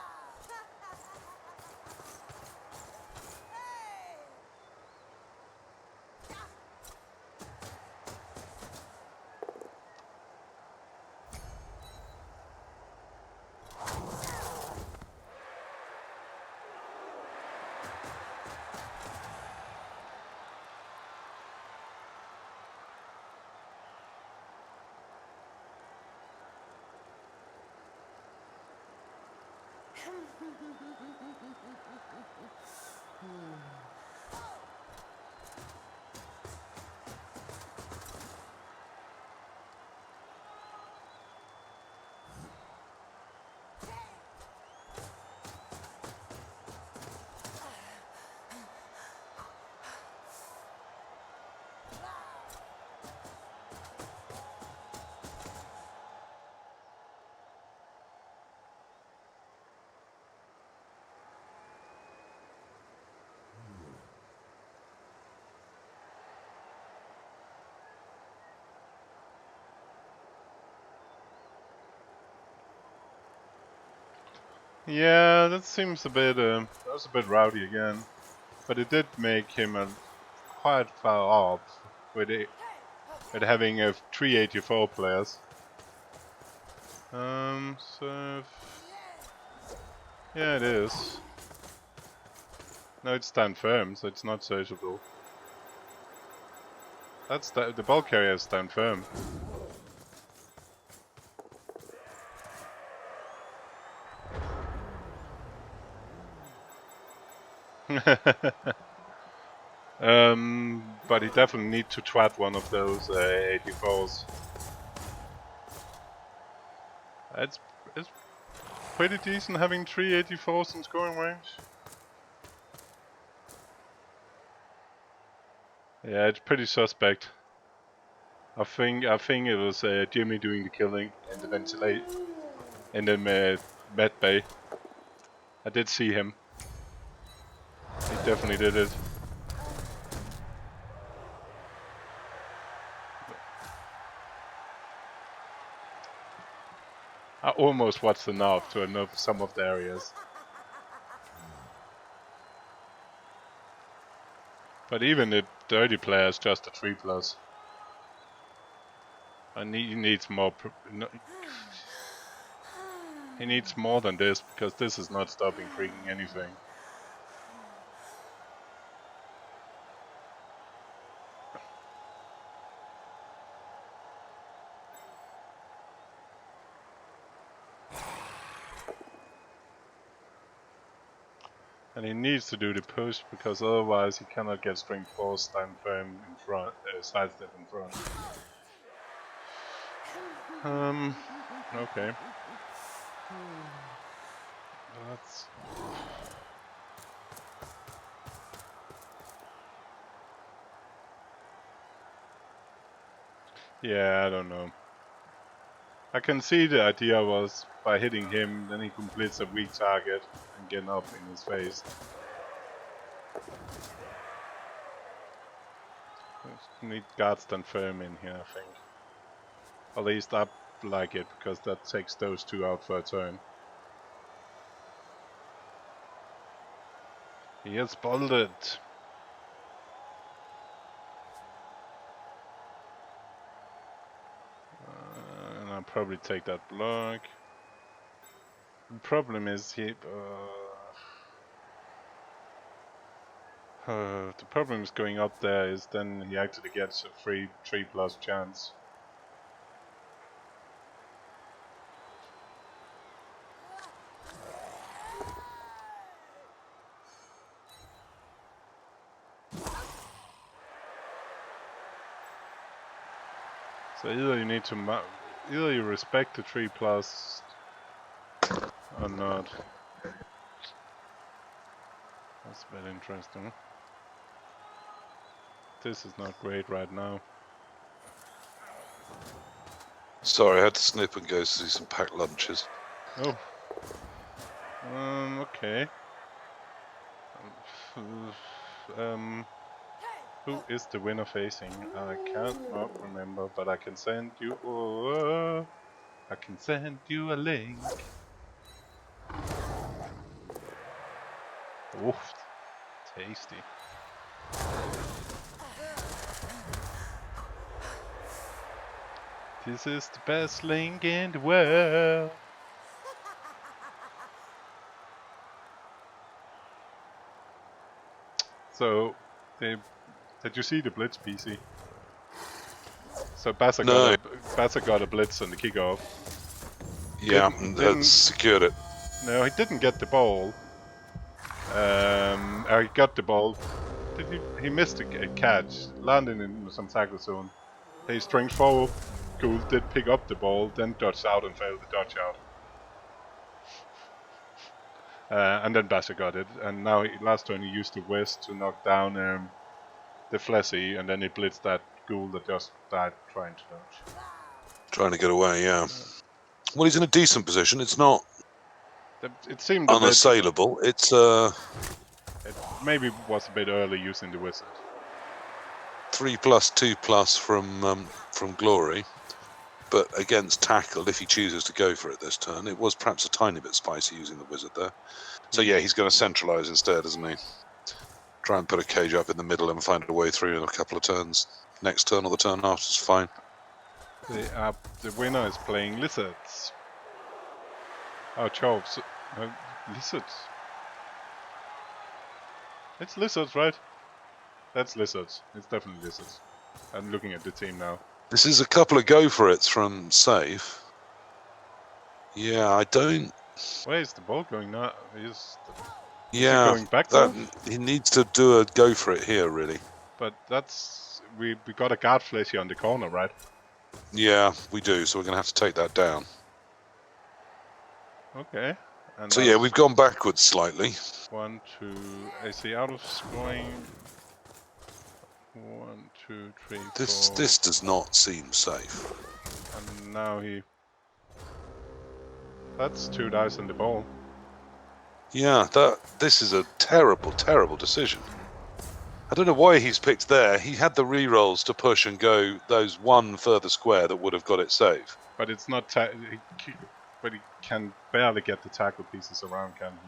Yeah, that seems a bit. That was a bit rowdy again, but it did make him quite far off with having 384 players. So yeah, it is. No, it's stand firm, so it's not sociable. That's the ball carrier stand firm. But he definitely need to twat one of those 84s. It's pretty decent having 3 84s in scoring range. Yeah, it's pretty suspect. I think it was Jimmy doing the killing in the ventilate in the med bay. I did see him. He definitely did it. I almost watched enough to know some of the areas. But even the dirty player is just a 3+. He needs more. He needs more than this, because this is not stopping freaking anything. And he needs to do the push, because otherwise he cannot get strength 4 stand firm in front, sidestep in front. Okay. That's... Yeah, I don't know. I can see the idea was by hitting him, then he completes a weak target and get up in his face. Need guard stand firm in here, I think. At least I like it, because that takes those two out for a turn. He has bolted. And I'll probably take that block. The problem is the problem is going up there is then he actually gets a 3+ chance. So either you need to either you respect the 3+ or not. That's a bit interesting. This is not great right now. Sorry, I had to snip and go see some packed lunches. Oh. Okay. Who is the winner facing? I can't not remember, but I can send you. I can send you a link. Oof, tasty. This is the best link in the world. So, did you see the blitz, PC? So Baza got a blitz on the kickoff. Yeah, that secured it. No, he didn't get the ball. He got the ball. He missed a catch, landing in some tackle zone. His strength 4 Ghoul did pick up the ball, then dodged out and failed the dodge out. And then Baza got it, and now last turn he used the West to knock down the Flessy, and then he blitzed that Ghoul that just died trying to dodge. Trying to get away, yeah. Well, he's in a decent position. It's not It seemed unassailable. It's it maybe was a bit early using the Wizard. 3+, 2+ from Glory, but against tackle, if he chooses to go for it this turn, it was perhaps a tiny bit spicy using the Wizard there. So yeah, he's going to centralise instead, isn't he? Try and put a cage up in the middle and find a way through in a couple of turns. Next turn or the turn after is fine. The winner is playing Lizards. Oh, Chops. Lizards. It's Lizards, right? That's Lizards. It's definitely Lizards. I'm looking at the team now. This is a couple of go for it's from Safe. Yeah, I don't. Where is the ball going now? Is he going back though? He needs to do a go for it here, really. But that's we got a guard fleshy on the corner, right? Yeah, we do. So we're going to have to take that down. Okay. And so yeah, we've gone backwards slightly. 1, 2. Is he out of scoring? 1, 2, 3, 4. This does not seem safe. And now he... That's 2 dice on the ball. Yeah, this is a terrible, terrible decision. I don't know why he's picked there. He had the re-rolls to push and go those one further square that would have got it safe. But it's not... But he can barely get the tackle pieces around, can he?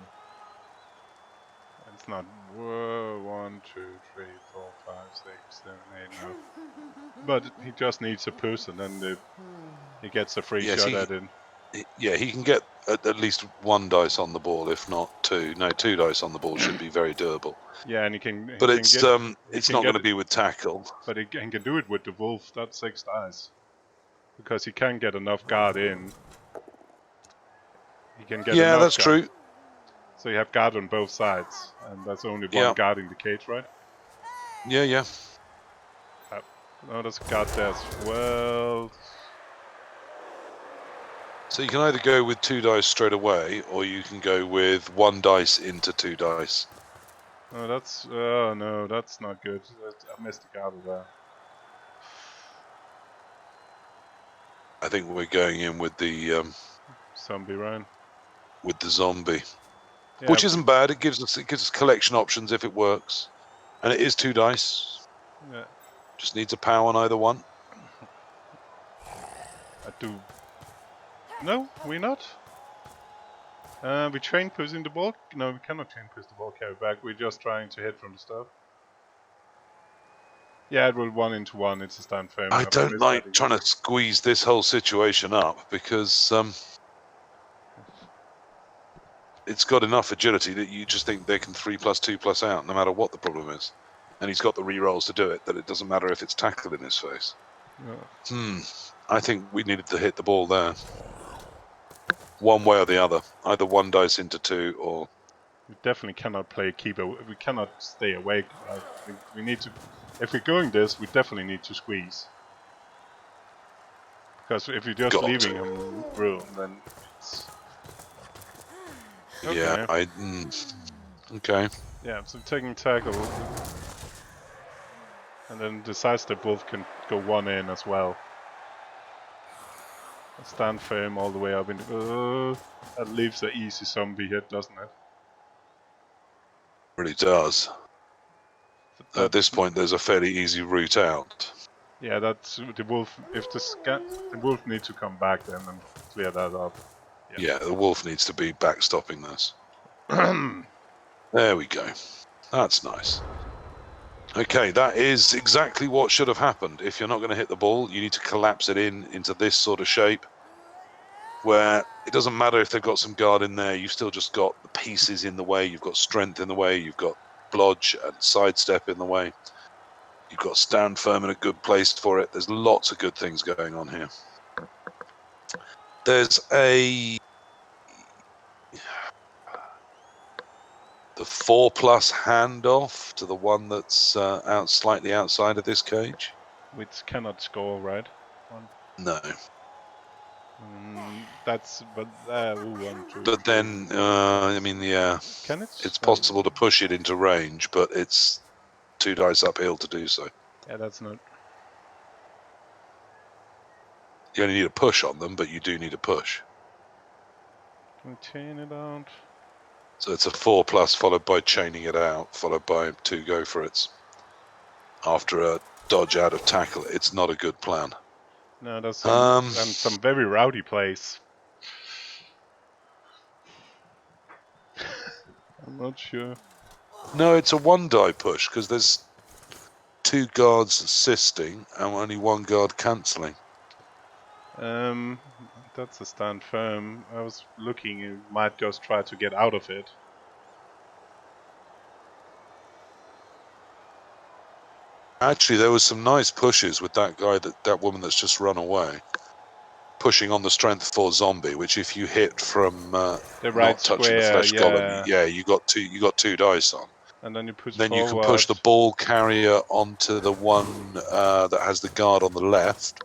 It's not... Whoa, 1, 2, 3, 4, 5, 6, 7, 8, no. But he just needs a push, and then he gets a free Yes, shot at it. Yeah, he can get at least 1 dice on the ball, if not 2. No, 2 dice on the ball should be very doable. Yeah, and he can... But it's not going to be with tackle. But he can do it with the wolf. That's 6 dice. Because he can get enough guard in. He can get enough that's guard. true. So you have guard on both sides. And that's only one guarding the cage, right? Yeah. No, there's a guard there as well. So you can either go with 2 dice straight away, or you can go with 1 dice into 2 dice. No, that's... Oh, no, that's not good. I missed the guard there. I think we're going in with the Zombie, right? with the zombie, Yeah, which isn't bad. It gives us collection options if it works, and it is 2 dice. Yeah, Just needs a power on either one. I do... No, we're not. We chain pushing the ball. No, we cannot chain push the ball carry back. We're just trying to hit from the start. Yeah, it will 1 into 1. It's a stand firm. I don't like trying to squeeze this whole situation up because it's got enough agility that you just think they can 3+2+ out no matter what the problem is. And he's got the re-rolls to do it, that it doesn't matter if it's tackled in his face. Yeah. I think we needed to hit the ball there. One way or the other. Either 1 dice into 2 or... We definitely cannot play keeper. We cannot stay awake. We need to... If we're going this, we definitely need to squeeze. Because if you're just leaving him room, then it's... Okay. Yeah, okay. Yeah, so taking tackle. And then the sidestep wolf can go 1 in as well. Stand firm all the way up in the... that leaves an easy zombie hit, doesn't it? Really does. At this point, there's a fairly easy route out. Yeah, that's the wolf. If the wolf needs to come back then and clear that up. Yeah, the wolf needs to be backstopping this. There we go. That's nice. Okay, that is exactly what should have happened. If you're not going to hit the ball, you need to collapse it into this sort of shape, where it doesn't matter if they've got some guard in there. You've still just got the pieces in the way. You've got strength in the way. You've got blodge and sidestep in the way. You've got stand firm in a good place for it. There's lots of good things going on here. There's the 4+ handoff to the one that's slightly outside of this cage. Which cannot score, right? No. That's but 1, 2. But then, I mean, yeah, Can it? it's possible to push it into range, but it's 2 dice uphill to do so. Yeah, that's not. You only need a push on them, but you do need a push. Can we chain it out? So it's a 4+ followed by chaining it out, followed by 2 go for it's. After a dodge out of tackle, it's not a good plan. No, that's some very rowdy plays. I'm not sure. No, it's a 1 die push because there's 2 guards assisting and only 1 guard cancelling. That's a stand firm. I was looking, you might just try to get out of it. Actually, there was some nice pushes with that guy, that woman that's just run away, pushing on the strength 4 zombie. Which, if you hit from the right not touching square, the flesh golem, you got 2 dice on. And then you push. Then forward. you can push the ball carrier onto the one that has the guard on the left.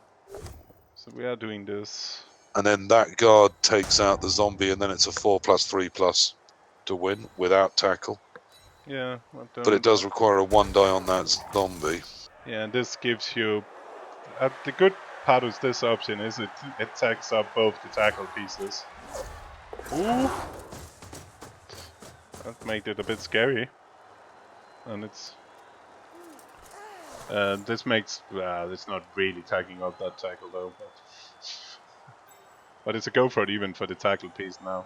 So we are doing this. And then that guard takes out the zombie, and then it's a 4+3+ to win without tackle. Yeah, but it does require a 1 die on that zombie. Yeah, and this gives you... the good part of this option is it attacks up both the tackle pieces. Ooh! That made it a bit scary. And it's... this makes... it's not really tagging up that tackle though, but it's a go for it even for the tackle piece now.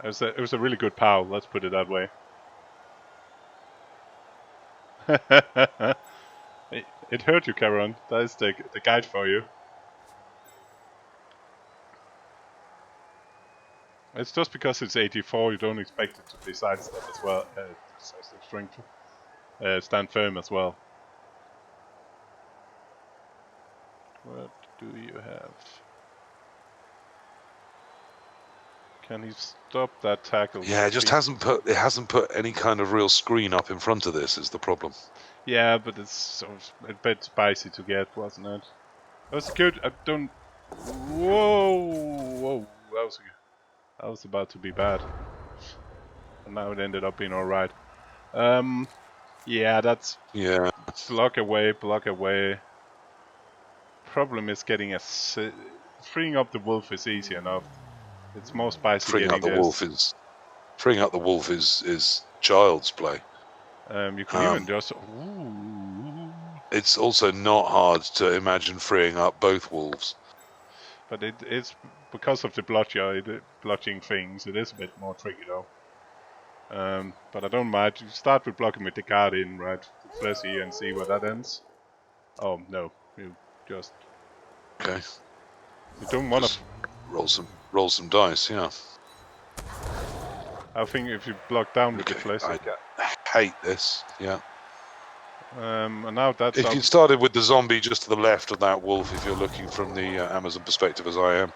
It was a really good pow, let's put it that way. It hurt you, Cameron. That is the guide for you. It's just because it's 84, you don't expect it to be sidestep as well. Sidestep strength. Stand firm as well. What do you have? Can he stop that tackle? Yeah, it just hasn't put any kind of real screen up in front of this is the problem. Yeah, but it's sort of a bit spicy to get, wasn't it? That was good. I don't... Whoa! That was about to be bad. And now it ended up being alright. Yeah, that's... Yeah. Block away. Problem is getting freeing up the wolf is easy enough. It's more spicy Freeing getting up the wolf is child's play. You can even just... Ooh. It's also not hard to imagine freeing up both wolves. But it's because of the blotching things, it is a bit more tricky though. But I don't mind. You start with blocking with the guard in, right? The fleshy and see where that ends. Oh no, you just... Okay. You don't want to... Roll some dice, yeah. I think if you block down with the Okay, fleshy... I hate this, yeah. And now that's... If you started with the zombie just to the left of that wolf, if you're looking from the Amazon perspective as I am,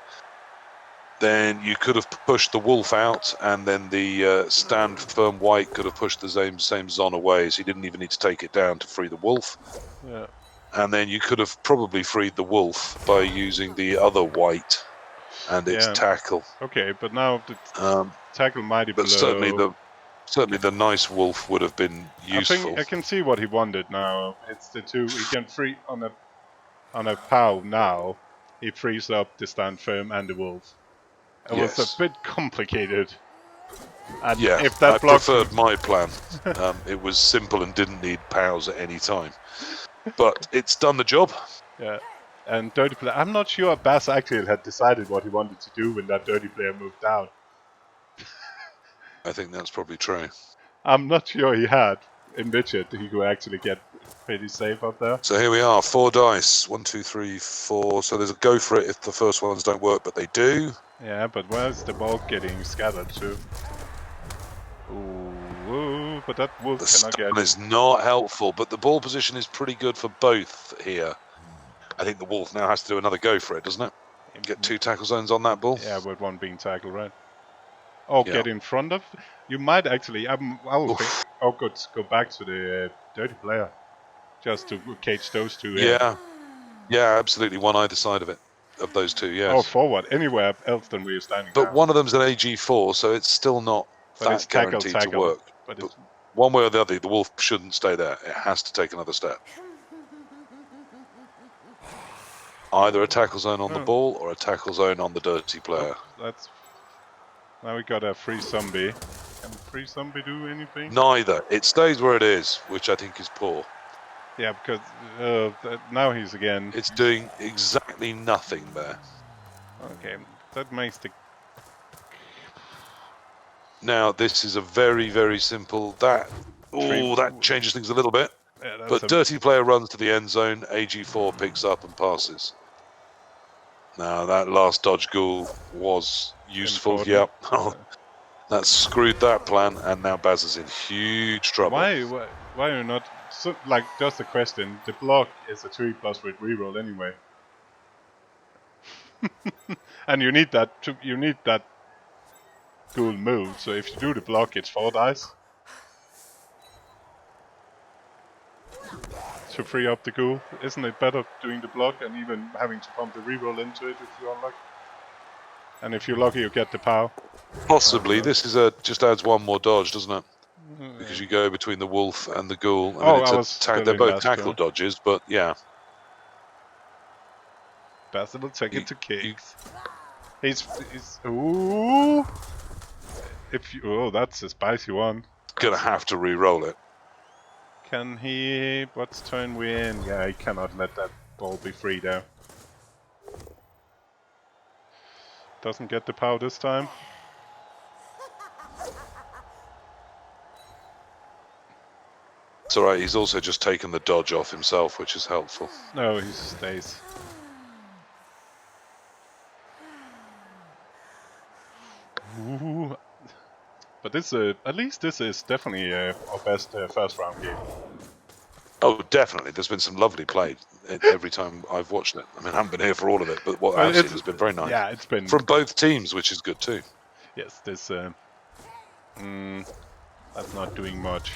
then you could have pushed the wolf out, and then the stand firm white could have pushed the same Zon away, so you didn't even need to take it down to free the wolf. Yeah. And then you could have probably freed the wolf by using the other white and its tackle. Okay, but now the tackle mighty but below... Certainly the nice wolf would have been useful. I think I can see what he wanted now. It's the two he can free on a POW now. He frees up the stand firm and the wolf. It was a bit complicated. And yeah, if that I preferred my plan. It was simple and didn't need POWs at any time. But it's done the job. Yeah. And Dirty Player, I'm not sure Baz actually had decided what he wanted to do when that Dirty Player moved down. I think that's probably true. I'm not sure he had envisioned he could actually get pretty safe up there. So here we are, 4 dice. 1, 2, 3, 4. So there's a go for it if the first ones don't work, but they do. Yeah, but where's the ball getting scattered to? Ooh, but that wolf cannot get... The is not helpful, but the ball position is pretty good for both here. I think the wolf now has to do another go for it, doesn't it? Get 2 tackle zones on that ball. Yeah, with one being tackled, right? Oh, yeah. Get in front of? You might actually... I will think... Oh, good. Go back to the Dirty Player. Just to cage those two in. Yeah. Yeah, absolutely. One either side of it. Of those two, yes. Oh, forward. Anywhere else than where you're standing But now. one of them's an AG4, so it's still not that guaranteed to work. But one way or the other, the wolf shouldn't stay there. It has to take another step. Either a tackle zone on the ball or a tackle zone on the Dirty Player. Now we got a free zombie. Can free zombie do anything? Neither. It stays where it is, which I think is poor. Yeah, because now he's again... It's doing exactly nothing there. Okay, that makes the... Now, this is a very, very simple... That changes things a little bit. Yeah, but Dirty Player runs to the end zone, AG4 picks up and passes. Now, that last dodge ghoul was useful. Yep. Oh, that screwed that plan, and now Baz is in huge trouble. Why are you not... So, like, just a question. The block is a 3+ with reroll anyway. And you need that ghoul move, so if you do the block, it's 4 dice. To free up the ghoul. Isn't it better doing the block and even having to pump the reroll into it if you're unlucky? And if you're lucky, you get the POW. Possibly. This is just adds one more dodge, doesn't it? because you go between the wolf and the ghoul. I Oh, mean, I was it's still they're in both last tackle turn. dodges, but yeah. Basil will take You- it to you- kicks. He's ooh. If you, oh, that's a spicy one. Gonna have to re-roll it. Can he? What's turn we in? Yeah, he cannot let that ball be free there. Doesn't get the power this time. It's alright, he's also just taken the dodge off himself, which is helpful. No, he stays. Ooh. But this, at least this is definitely our best first round game. Oh, definitely. There's been some lovely play every time I've watched it. I mean, I haven't been here for all of it, but what I've seen has been very nice. Yeah, it's been From both teams, which is good too. yes. This that's not doing much.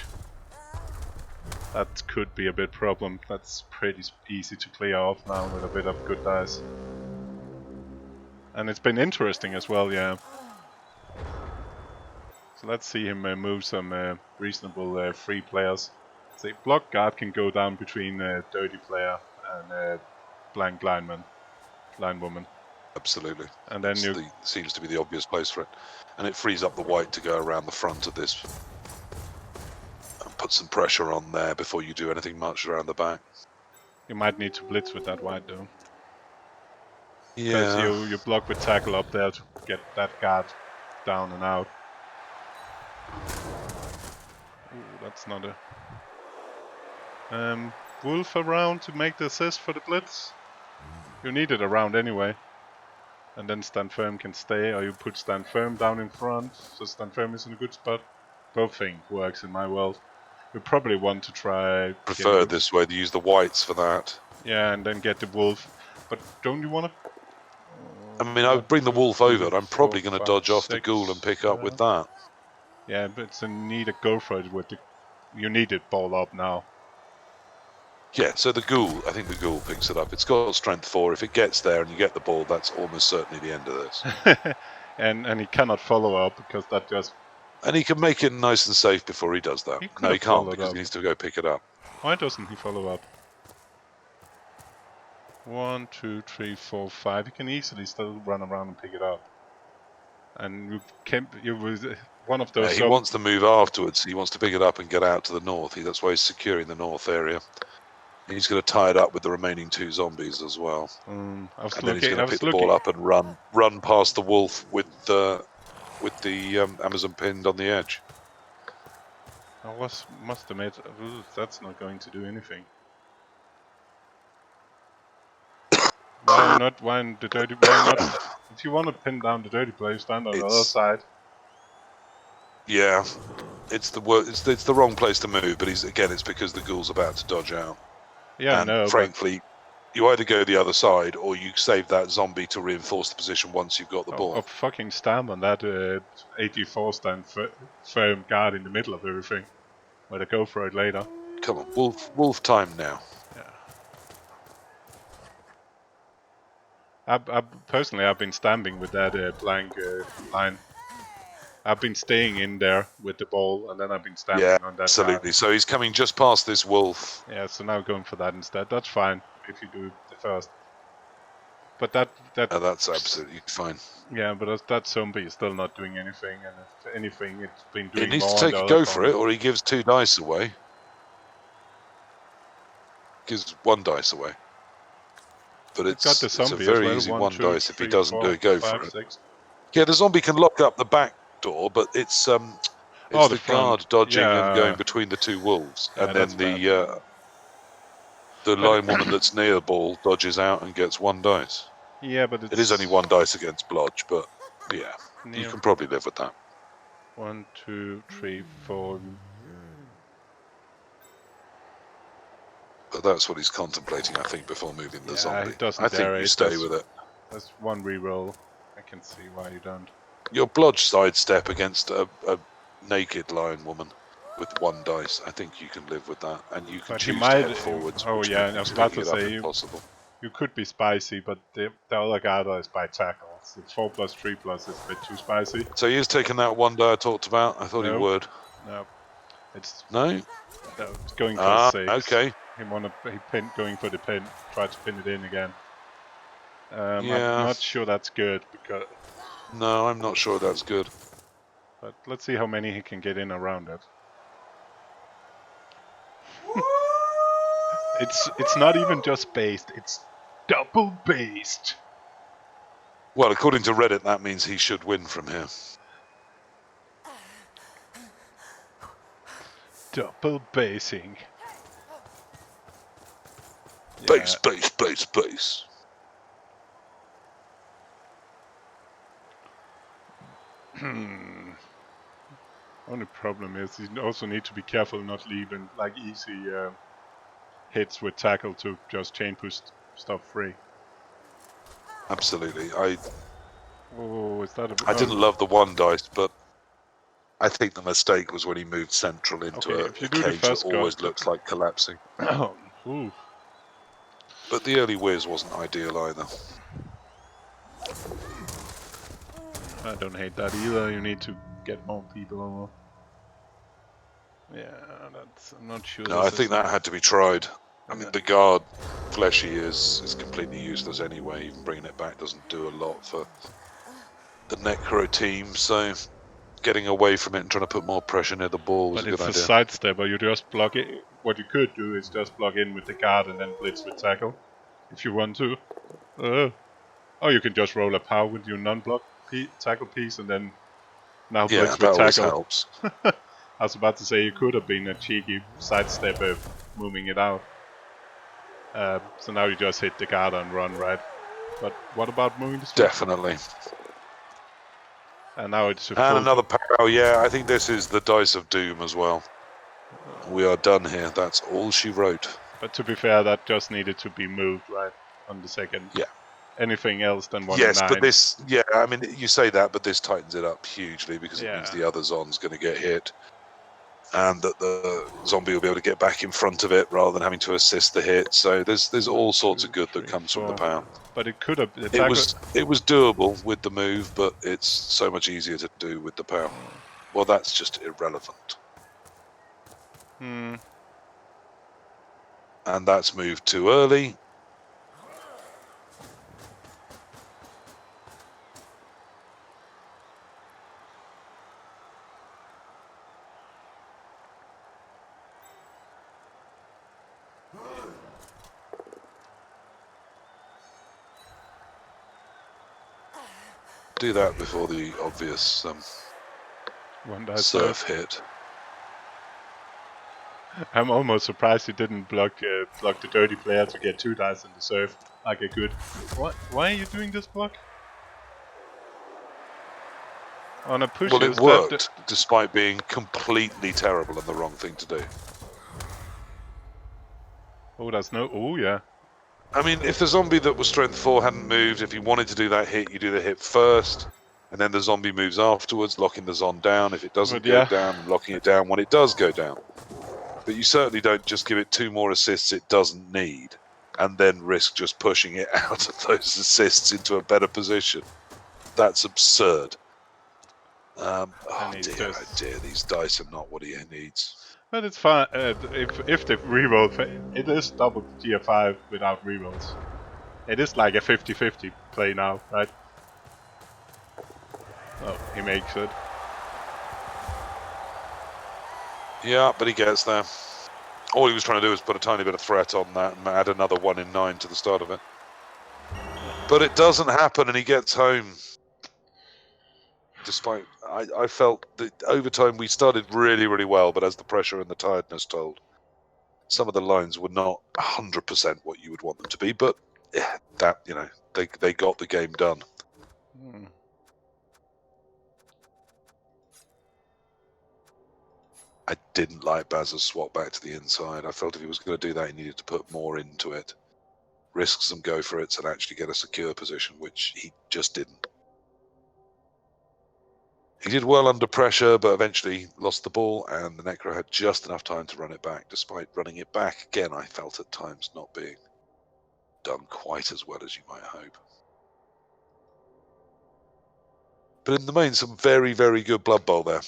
That could be a bit problem. That's pretty easy to clear off now with a bit of good dice. And it's been interesting as well, yeah. So let's see him move some reasonable free players. Say block guard can go down between dirty player and blank lineman, linewoman. Absolutely. And then you seems to be the obvious place for it. And it frees up the white to go around the front of this. And put some pressure on there before you do anything much around the back. you might need to blitz with that white though. Yeah. Because you block with tackle up there to get that guard down and out. Ooh, that's not a... Wolf around to make the assist for the blitz. You need it around anyway. And then stand firm can stay, or you put stand firm down in front, so stand firm is in a good spot. Both things works in my world. We probably want to try... Prefer this way to use the whites for that. Yeah, and then get the wolf. But don't you want to... I mean, I would bring the wolf over. I'm probably going to dodge off the ghoul and pick up with that. Yeah, but it's a need a go for it with the... You need it ball up now. Yeah, so the ghoul, I think the ghoul picks it up. It's got strength 4. If it gets there and you get the ball, that's almost certainly the end of this. and he cannot follow up because that just... And he can make it nice and safe before he does that. No, he can't because up. he needs to go pick it up. Why doesn't he follow up? 1, 2, 3, 4, 5. He can easily still run around and pick it up. And you was one of those... he wants to move afterwards. He wants to pick it up and get out to the north. That's why he's securing the north area. He's going to tie it up with the remaining 2 zombies as well. and then he's going to pick the ball up and run past the wolf with the Amazon pinned on the edge. I must admit, that's not going to do anything. Why not? Why the dirty? Why not? If you want to pin down the dirty player, stand on the other side. Yeah, it's the wrong place to move. But it's because the ghoul's about to dodge out. Yeah, and frankly, you either go the other side or you save that zombie to reinforce the position once you've got the ball. Or fucking stand on that 84 stand firm guard in the middle of everything. Where they go for it later. Come on, wolf time now. Yeah. Personally, I've been standing with that blank line. I've been staying in there with the ball, and then I've been standing on that. Absolutely. Guard. So he's coming just past this wolf. Yeah, so now going for that instead. That's fine if you do the first. But that's absolutely fine. Yeah, but that zombie is still not doing anything, and if anything, it's been doing more. He needs more to take a go for it, or he gives 2 dice away. Gives 1 dice away. But it's a very easy 1 dice if he doesn't do a go for it. Yeah, the zombie can lock up the back door, but it's the guard dodging and going between the 2 wolves, and then the line woman that's near the ball dodges out and gets 1 dice. Yeah, but it is only 1 dice against blodge, but yeah, you can probably live with that. 1, 2, 3, 4. But that's what he's contemplating, I think, before moving the zombie. I think you stay with it. That's 1 reroll. I can see why you don't. Your blodge sidestep against a naked lion woman with 1 dice. I think you can live with that, and you can choose to head forwards. Oh yeah, I was about to say you could be spicy, but the other guard is by tackles. It's 4+3+ is a bit too spicy. So he is taking that 1 die I talked about. I thought he would. No. It's No? it's going for 6. Okay. Going for the pin. Try to pin it in again. Yeah. I'm not sure that's good because. No, I'm not sure that's good. But let's see how many he can get in around it. It's not even just based. It's double based. Well, according to Reddit, that means he should win from here. Double basing. Base, base, base, base. Only problem is you also need to be careful not leaving like easy hits with tackle to just chain push stuff free. Absolutely. Oh, is that a? I didn't love the one dice, but I think the mistake was when he moved central into Okay, a if you do the cage that first always cut- looks like collapsing. Ooh. But the early whiz wasn't ideal either. I don't hate that either. You need to get more people over. Yeah, I'm not sure. No, I think that had to be tried. I mean, the guard, fleshy, is completely useless anyway. Even bringing it back doesn't do a lot for the Necro team, so getting away from it and trying to put more pressure near the ball was But a good it's a idea. sidestepper. You just block it. What you could do is just block in with the guard and then blitz with tackle, if you want to. Or you can just roll a power with your non-block tackle piece and then now Yeah, blitz that with always tackle. helps. I was about to say you could have been a cheeky sidestepper moving it out. So now you just hit the guard and run, right? But what about moving the switch? Definitely. And now it's a And full another power, yeah, I think this is the Dice of Doom as well. We are done here. That's all she wrote. But to be fair, that just needed to be moved, right? On the second. Yeah. Anything else than 1 Yes, and 9. but this, yeah, I mean, you say that, but this tightens it up hugely because it means Yeah. the other Zon's going to get hit. And that the zombie will be able to get back in front of it rather than having to assist the hit. So there's all sorts of good that comes from the power. But it could have. It was doable with the move, but it's so much easier to do with the power. Well, that's just irrelevant. Hmm. And that's moved too early. Do that before the obvious One dice surf hit. I'm almost surprised he didn't block the dirty player to get 2 dice in the surf like a good. What? Why are you doing this block? On a push. Well, it worked, despite being completely terrible and the wrong thing to do. Oh, that's no. Oh, yeah. I mean, if the zombie that was strength 4 hadn't moved, if you wanted to do that hit, you do the hit first, and then the zombie moves afterwards, locking the Zon down if it doesn't go down, and locking it down when it does go down. But you certainly don't just give it 2 more assists it doesn't need, and then risk just pushing it out of those assists into a better position. That's absurd. Oh dear, these dice are not what he needs. But it's fine. If the reroll, it is double GF5 without rerolls. It is like a 50-50 play now, right? Oh, he makes it. Yeah, but he gets there. All he was trying to do was put a tiny bit of threat on that and add another 1 in 9 to the start of it. But it doesn't happen, and he gets home. Despite, I felt that over time we started really, really well, but as the pressure and the tiredness told, some of the lines were not 100% what you would want them to be. But yeah, that, you know, they got the game done. I didn't like Baz's swap back to the inside. I felt if he was going to do that, he needed to put more into it, risk some go for it, and actually get a secure position, which he just didn't. He did well under pressure, but eventually lost the ball, and the Necro had just enough time to run it back. Despite running it back, again, I felt at times not being done quite as well as you might hope. But in the main, some very, very good Blood Bowl there.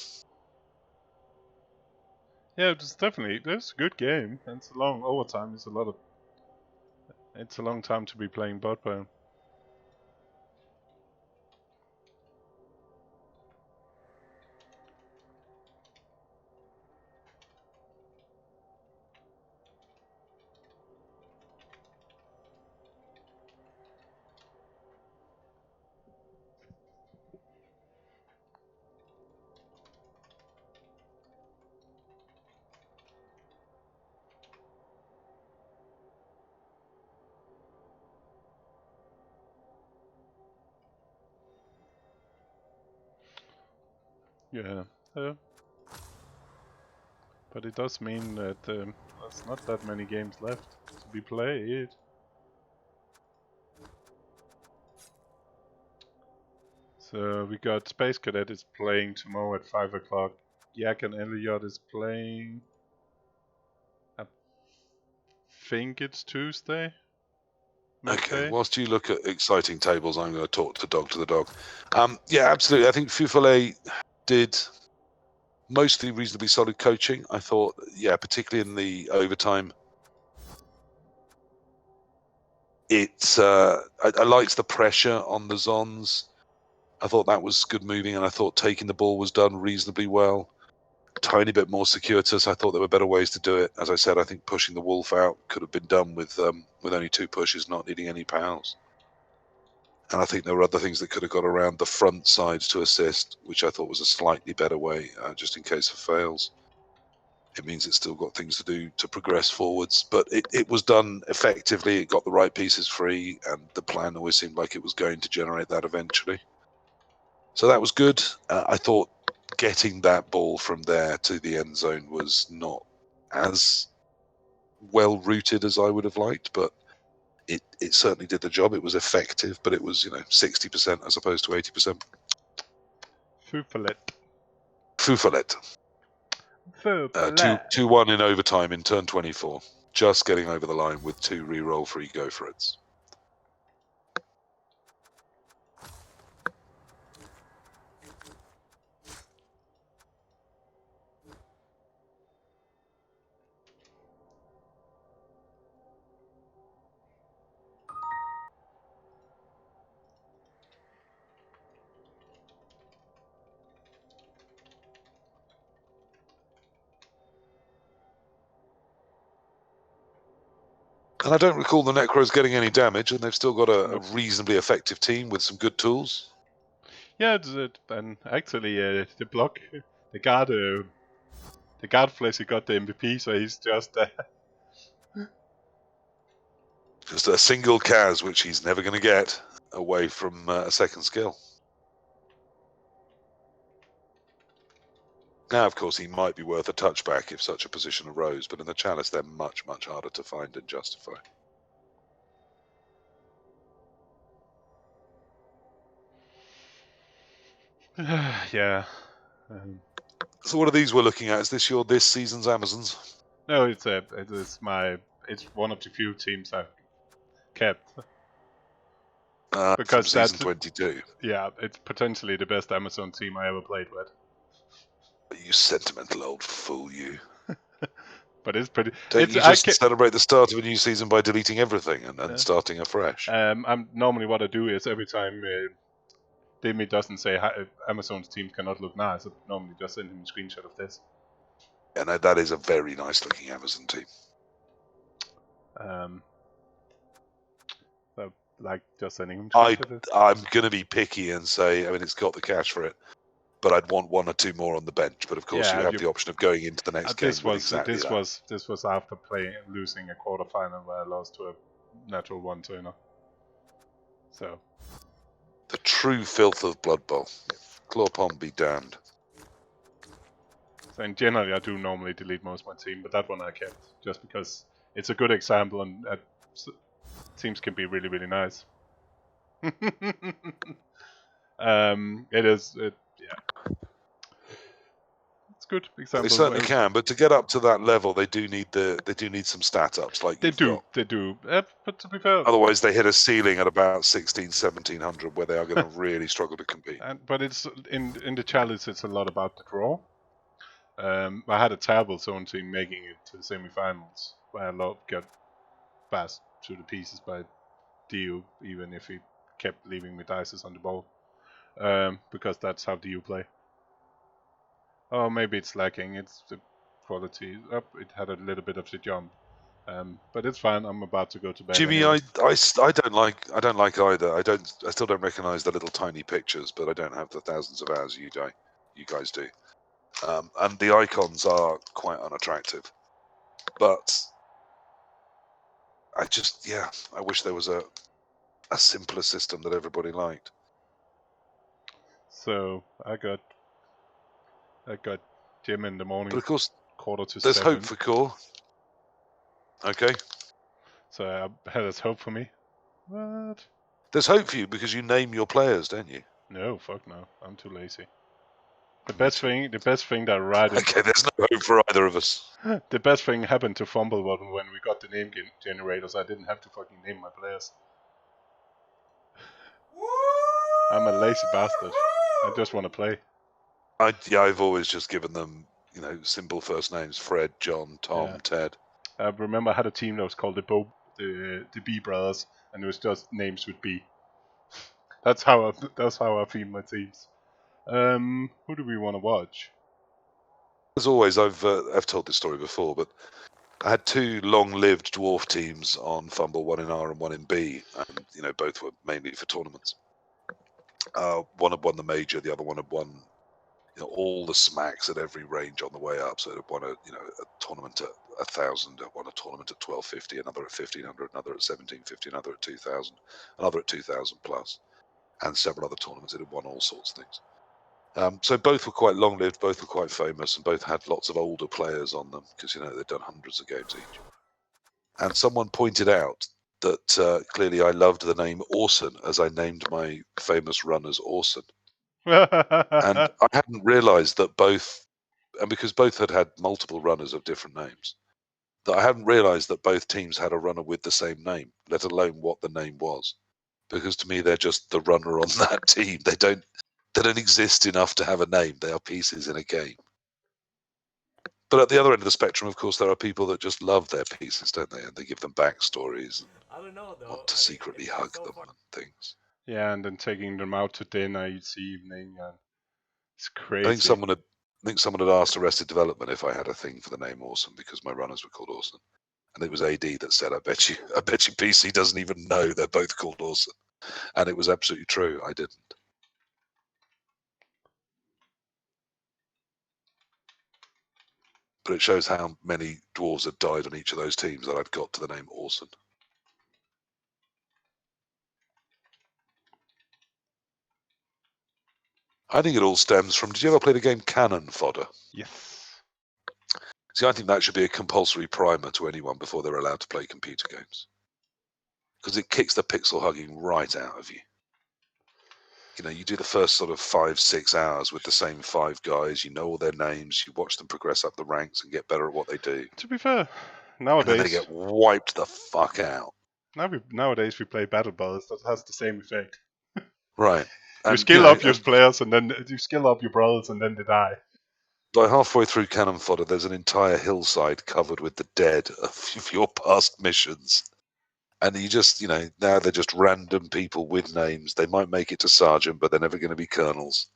Yeah, it's definitely a good game. And it's a long overtime. It's a long time to be playing bot player. Yeah. But it does mean that there's not that many games left to be played. So we got Space Cadet is playing tomorrow at 5 o'clock. Yak and Elliot is playing. I think it's Tuesday. Okay, Midday. whilst you look at exciting tables, I'm going to talk to the dog. Yeah, absolutely. I think feufollet did mostly reasonably solid coaching. I thought, yeah, particularly in the overtime, it's I liked the pressure on the Zons. I thought that was good moving, and I thought taking the ball was done reasonably well. Tiny bit more circuitous. I thought there were better ways to do it. As I said, I think pushing the wolf out could have been done with only 2 pushes, not needing any pals. And I think there were other things that could have got around the front sides to assist, which I thought was a slightly better way, just in case of fails. It means it's still got things to do to progress forwards, but it was done effectively. It got the right pieces free, and the plan always seemed like it was going to generate that eventually. So that was good. I thought getting that ball from there to the end zone was not as well rooted as I would have liked, but it certainly did the job. It was effective, but it was 60% as opposed to 80%. Feufollet. Feufollet. 2-1 in overtime in turn 24. Just getting over the line with 2 reroll free go for it. And I don't recall the Necros getting any damage, and they've still got a reasonably effective team with some good tools. Yeah, and actually the block, the guard Flashy got the MVP, so he's just Just a single Kaz, which he's never going to get away from a second skill. Now, of course, he might be worth a touchback if such a position arose, but in the Chalice, they're much, much harder to find and justify. yeah. So what are these we're looking at? Is this this season's Amazons? No, it's one of the few teams I've kept. Because from season 22. Yeah, it's potentially the best Amazon team I ever played with. You sentimental old fool, you. But it's pretty. Don't you just celebrate the start of a new season by deleting everything and starting afresh? I'm normally what I do is every time Demi doesn't say Amazon's team cannot look nice, I normally just send him a screenshot of this. And that is a very nice looking Amazon team. So, like just sending him. I'm going to be picky and say, it's got the cash for it, but I'd want 1 or 2 more on the bench. But of course, you have the option of going into the next game. This was after losing a quarterfinal where I lost to a natural 1-turner. So. The true filth of Blood Bowl. Clawpon be damned. So in general, I do normally delete most of my team, but that one I kept just because it's a good example, and teams can be really, really nice. It is. Yeah. It's good example. They certainly can, but to get up to that level, they do need some stat ups like they do. But to be fair, otherwise they hit a ceiling at about 1700 where they are going to really struggle to compete. But it's in the challenge. It's a lot about the draw. I had a terrible zone team making it to the semi-finals, where I got bashed to the pieces by DU, even if he kept leaving me dices on the ball, because that's how DU play. Oh, maybe it's lacking. It's the quality up. It had a little bit of the jump, but it's fine. I'm about to go to bed. Jimmy, anyway. I don't like either. I still don't recognise the little tiny pictures, but I don't have the thousands of hours you guys do. And the icons are quite unattractive. But I wish there was a simpler system that everybody liked. So I got gym in the morning. But of course, 6:45. there's hope for Core. Okay. So there's hope for me. What? There's hope for you because you name your players, don't you? No, fuck no. I'm too lazy. The best thing that right. Okay, there's no hope for either of us. The best thing happened to Fumblebottom when we got the name generators. I didn't have to fucking name my players. I'm a lazy bastard. I just want to play. I've always just given them, simple first names: Fred, John, Tom, Ted. I remember I had a team that was called the B Brothers, and it was just names with B. That's how I feel my teams. Who do we want to watch? As always, I've told this story before, but I had two long-lived dwarf teams on Fumble, one in R and one in B, and both were mainly for tournaments. One had won the major, the other one had won all the smacks at every range on the way up. So it had won a tournament at 1,000, won a tournament at 1,250, another at 1,500, another at 1,750, another at 2,000, another at 2,000 plus, and several other tournaments. It had won all sorts of things. So both were quite long-lived, both were quite famous, and both had lots of older players on them because they'd done hundreds of games each. And someone pointed out that clearly I loved the name Orson, as I named my famous runners Orson. And I hadn't realised that both, and because both had multiple runners of different names, that I hadn't realised that both teams had a runner with the same name, let alone what the name was. Because to me, they're just the runner on that team. They don't exist enough to have a name. They are pieces in a game. But at the other end of the spectrum, of course, there are people that just love their pieces, don't they? And they give them backstories. I don't know, though. Want to secretly hug them and things. Yeah, and then taking them out to dinner each evening, and it's crazy. I think someone had asked Arrested Development if I had a thing for the name Orson because my runners were called Orson, and it was AD that said, "I bet you PC doesn't even know they're both called Orson," and it was absolutely true. I didn't. But it shows how many dwarves had died on each of those teams that I'd got to the name Orson. I think it all stems from, did you ever play the game Cannon Fodder? Yes. See, I think that should be a compulsory primer to anyone before they're allowed to play computer games. Because it kicks the pixel hugging right out of you. You do the first sort of 5-6 hours with the same 5 guys, you know all their names, you watch them progress up the ranks and get better at what they do. To be fair, nowadays... And then they get wiped the fuck out. Nowadays we play Battle Brothers, that has the same effect. Right. You skill up your players, and then you skill up your brothers, and then they die. By halfway through Cannon Fodder, there's an entire hillside covered with the dead of your past missions. And you just, now they're just random people with names. They might make it to sergeant, but they're never going to be colonels.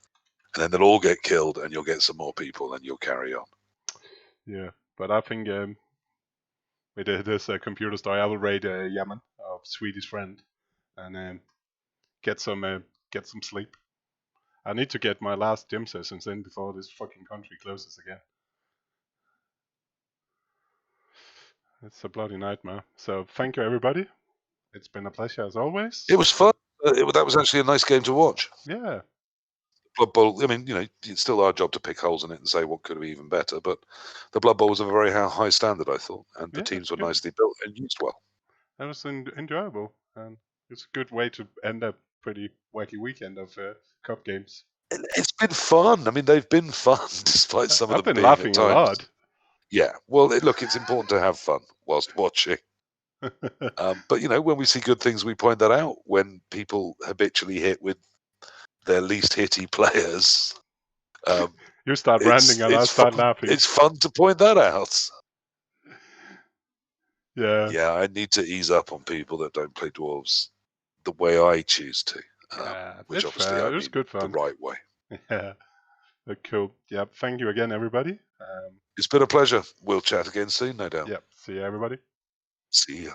And then they'll all get killed, and you'll get some more people, and you'll carry on. Yeah, but I think with this computer story, I will raid Yemen, our Swedish friend, and get some sleep. I need to get my last gym sessions in before this fucking country closes again. It's a bloody nightmare. So thank you, everybody. It's been a pleasure as always. It was fun. That was actually a nice game to watch. Yeah. Blood Bowl, it's still our job to pick holes in it and say what could be even better, but the Blood Bowl was of a very high standard, I thought, and the teams were nicely built and used well. That was enjoyable, and it's a good way to end a pretty wacky weekend of cup games. It's been fun. They've been fun, despite some of them being laughing at times. a lot. Yeah, well, look, it's important to have fun whilst watching. But, when we see good things, we point that out. When people habitually hit with their least hitty players, You start ranting and I'll start laughing. It's fun to point that out. Yeah. Yeah, I need to ease up on people that don't play dwarves the way I choose to. Which it's obviously fair. I It was mean good the fun. right way. Yeah. Cool. Yeah. Thank you again, everybody. It's been a pleasure. We'll chat again soon, no doubt. Yeah. See you, everybody. See ya.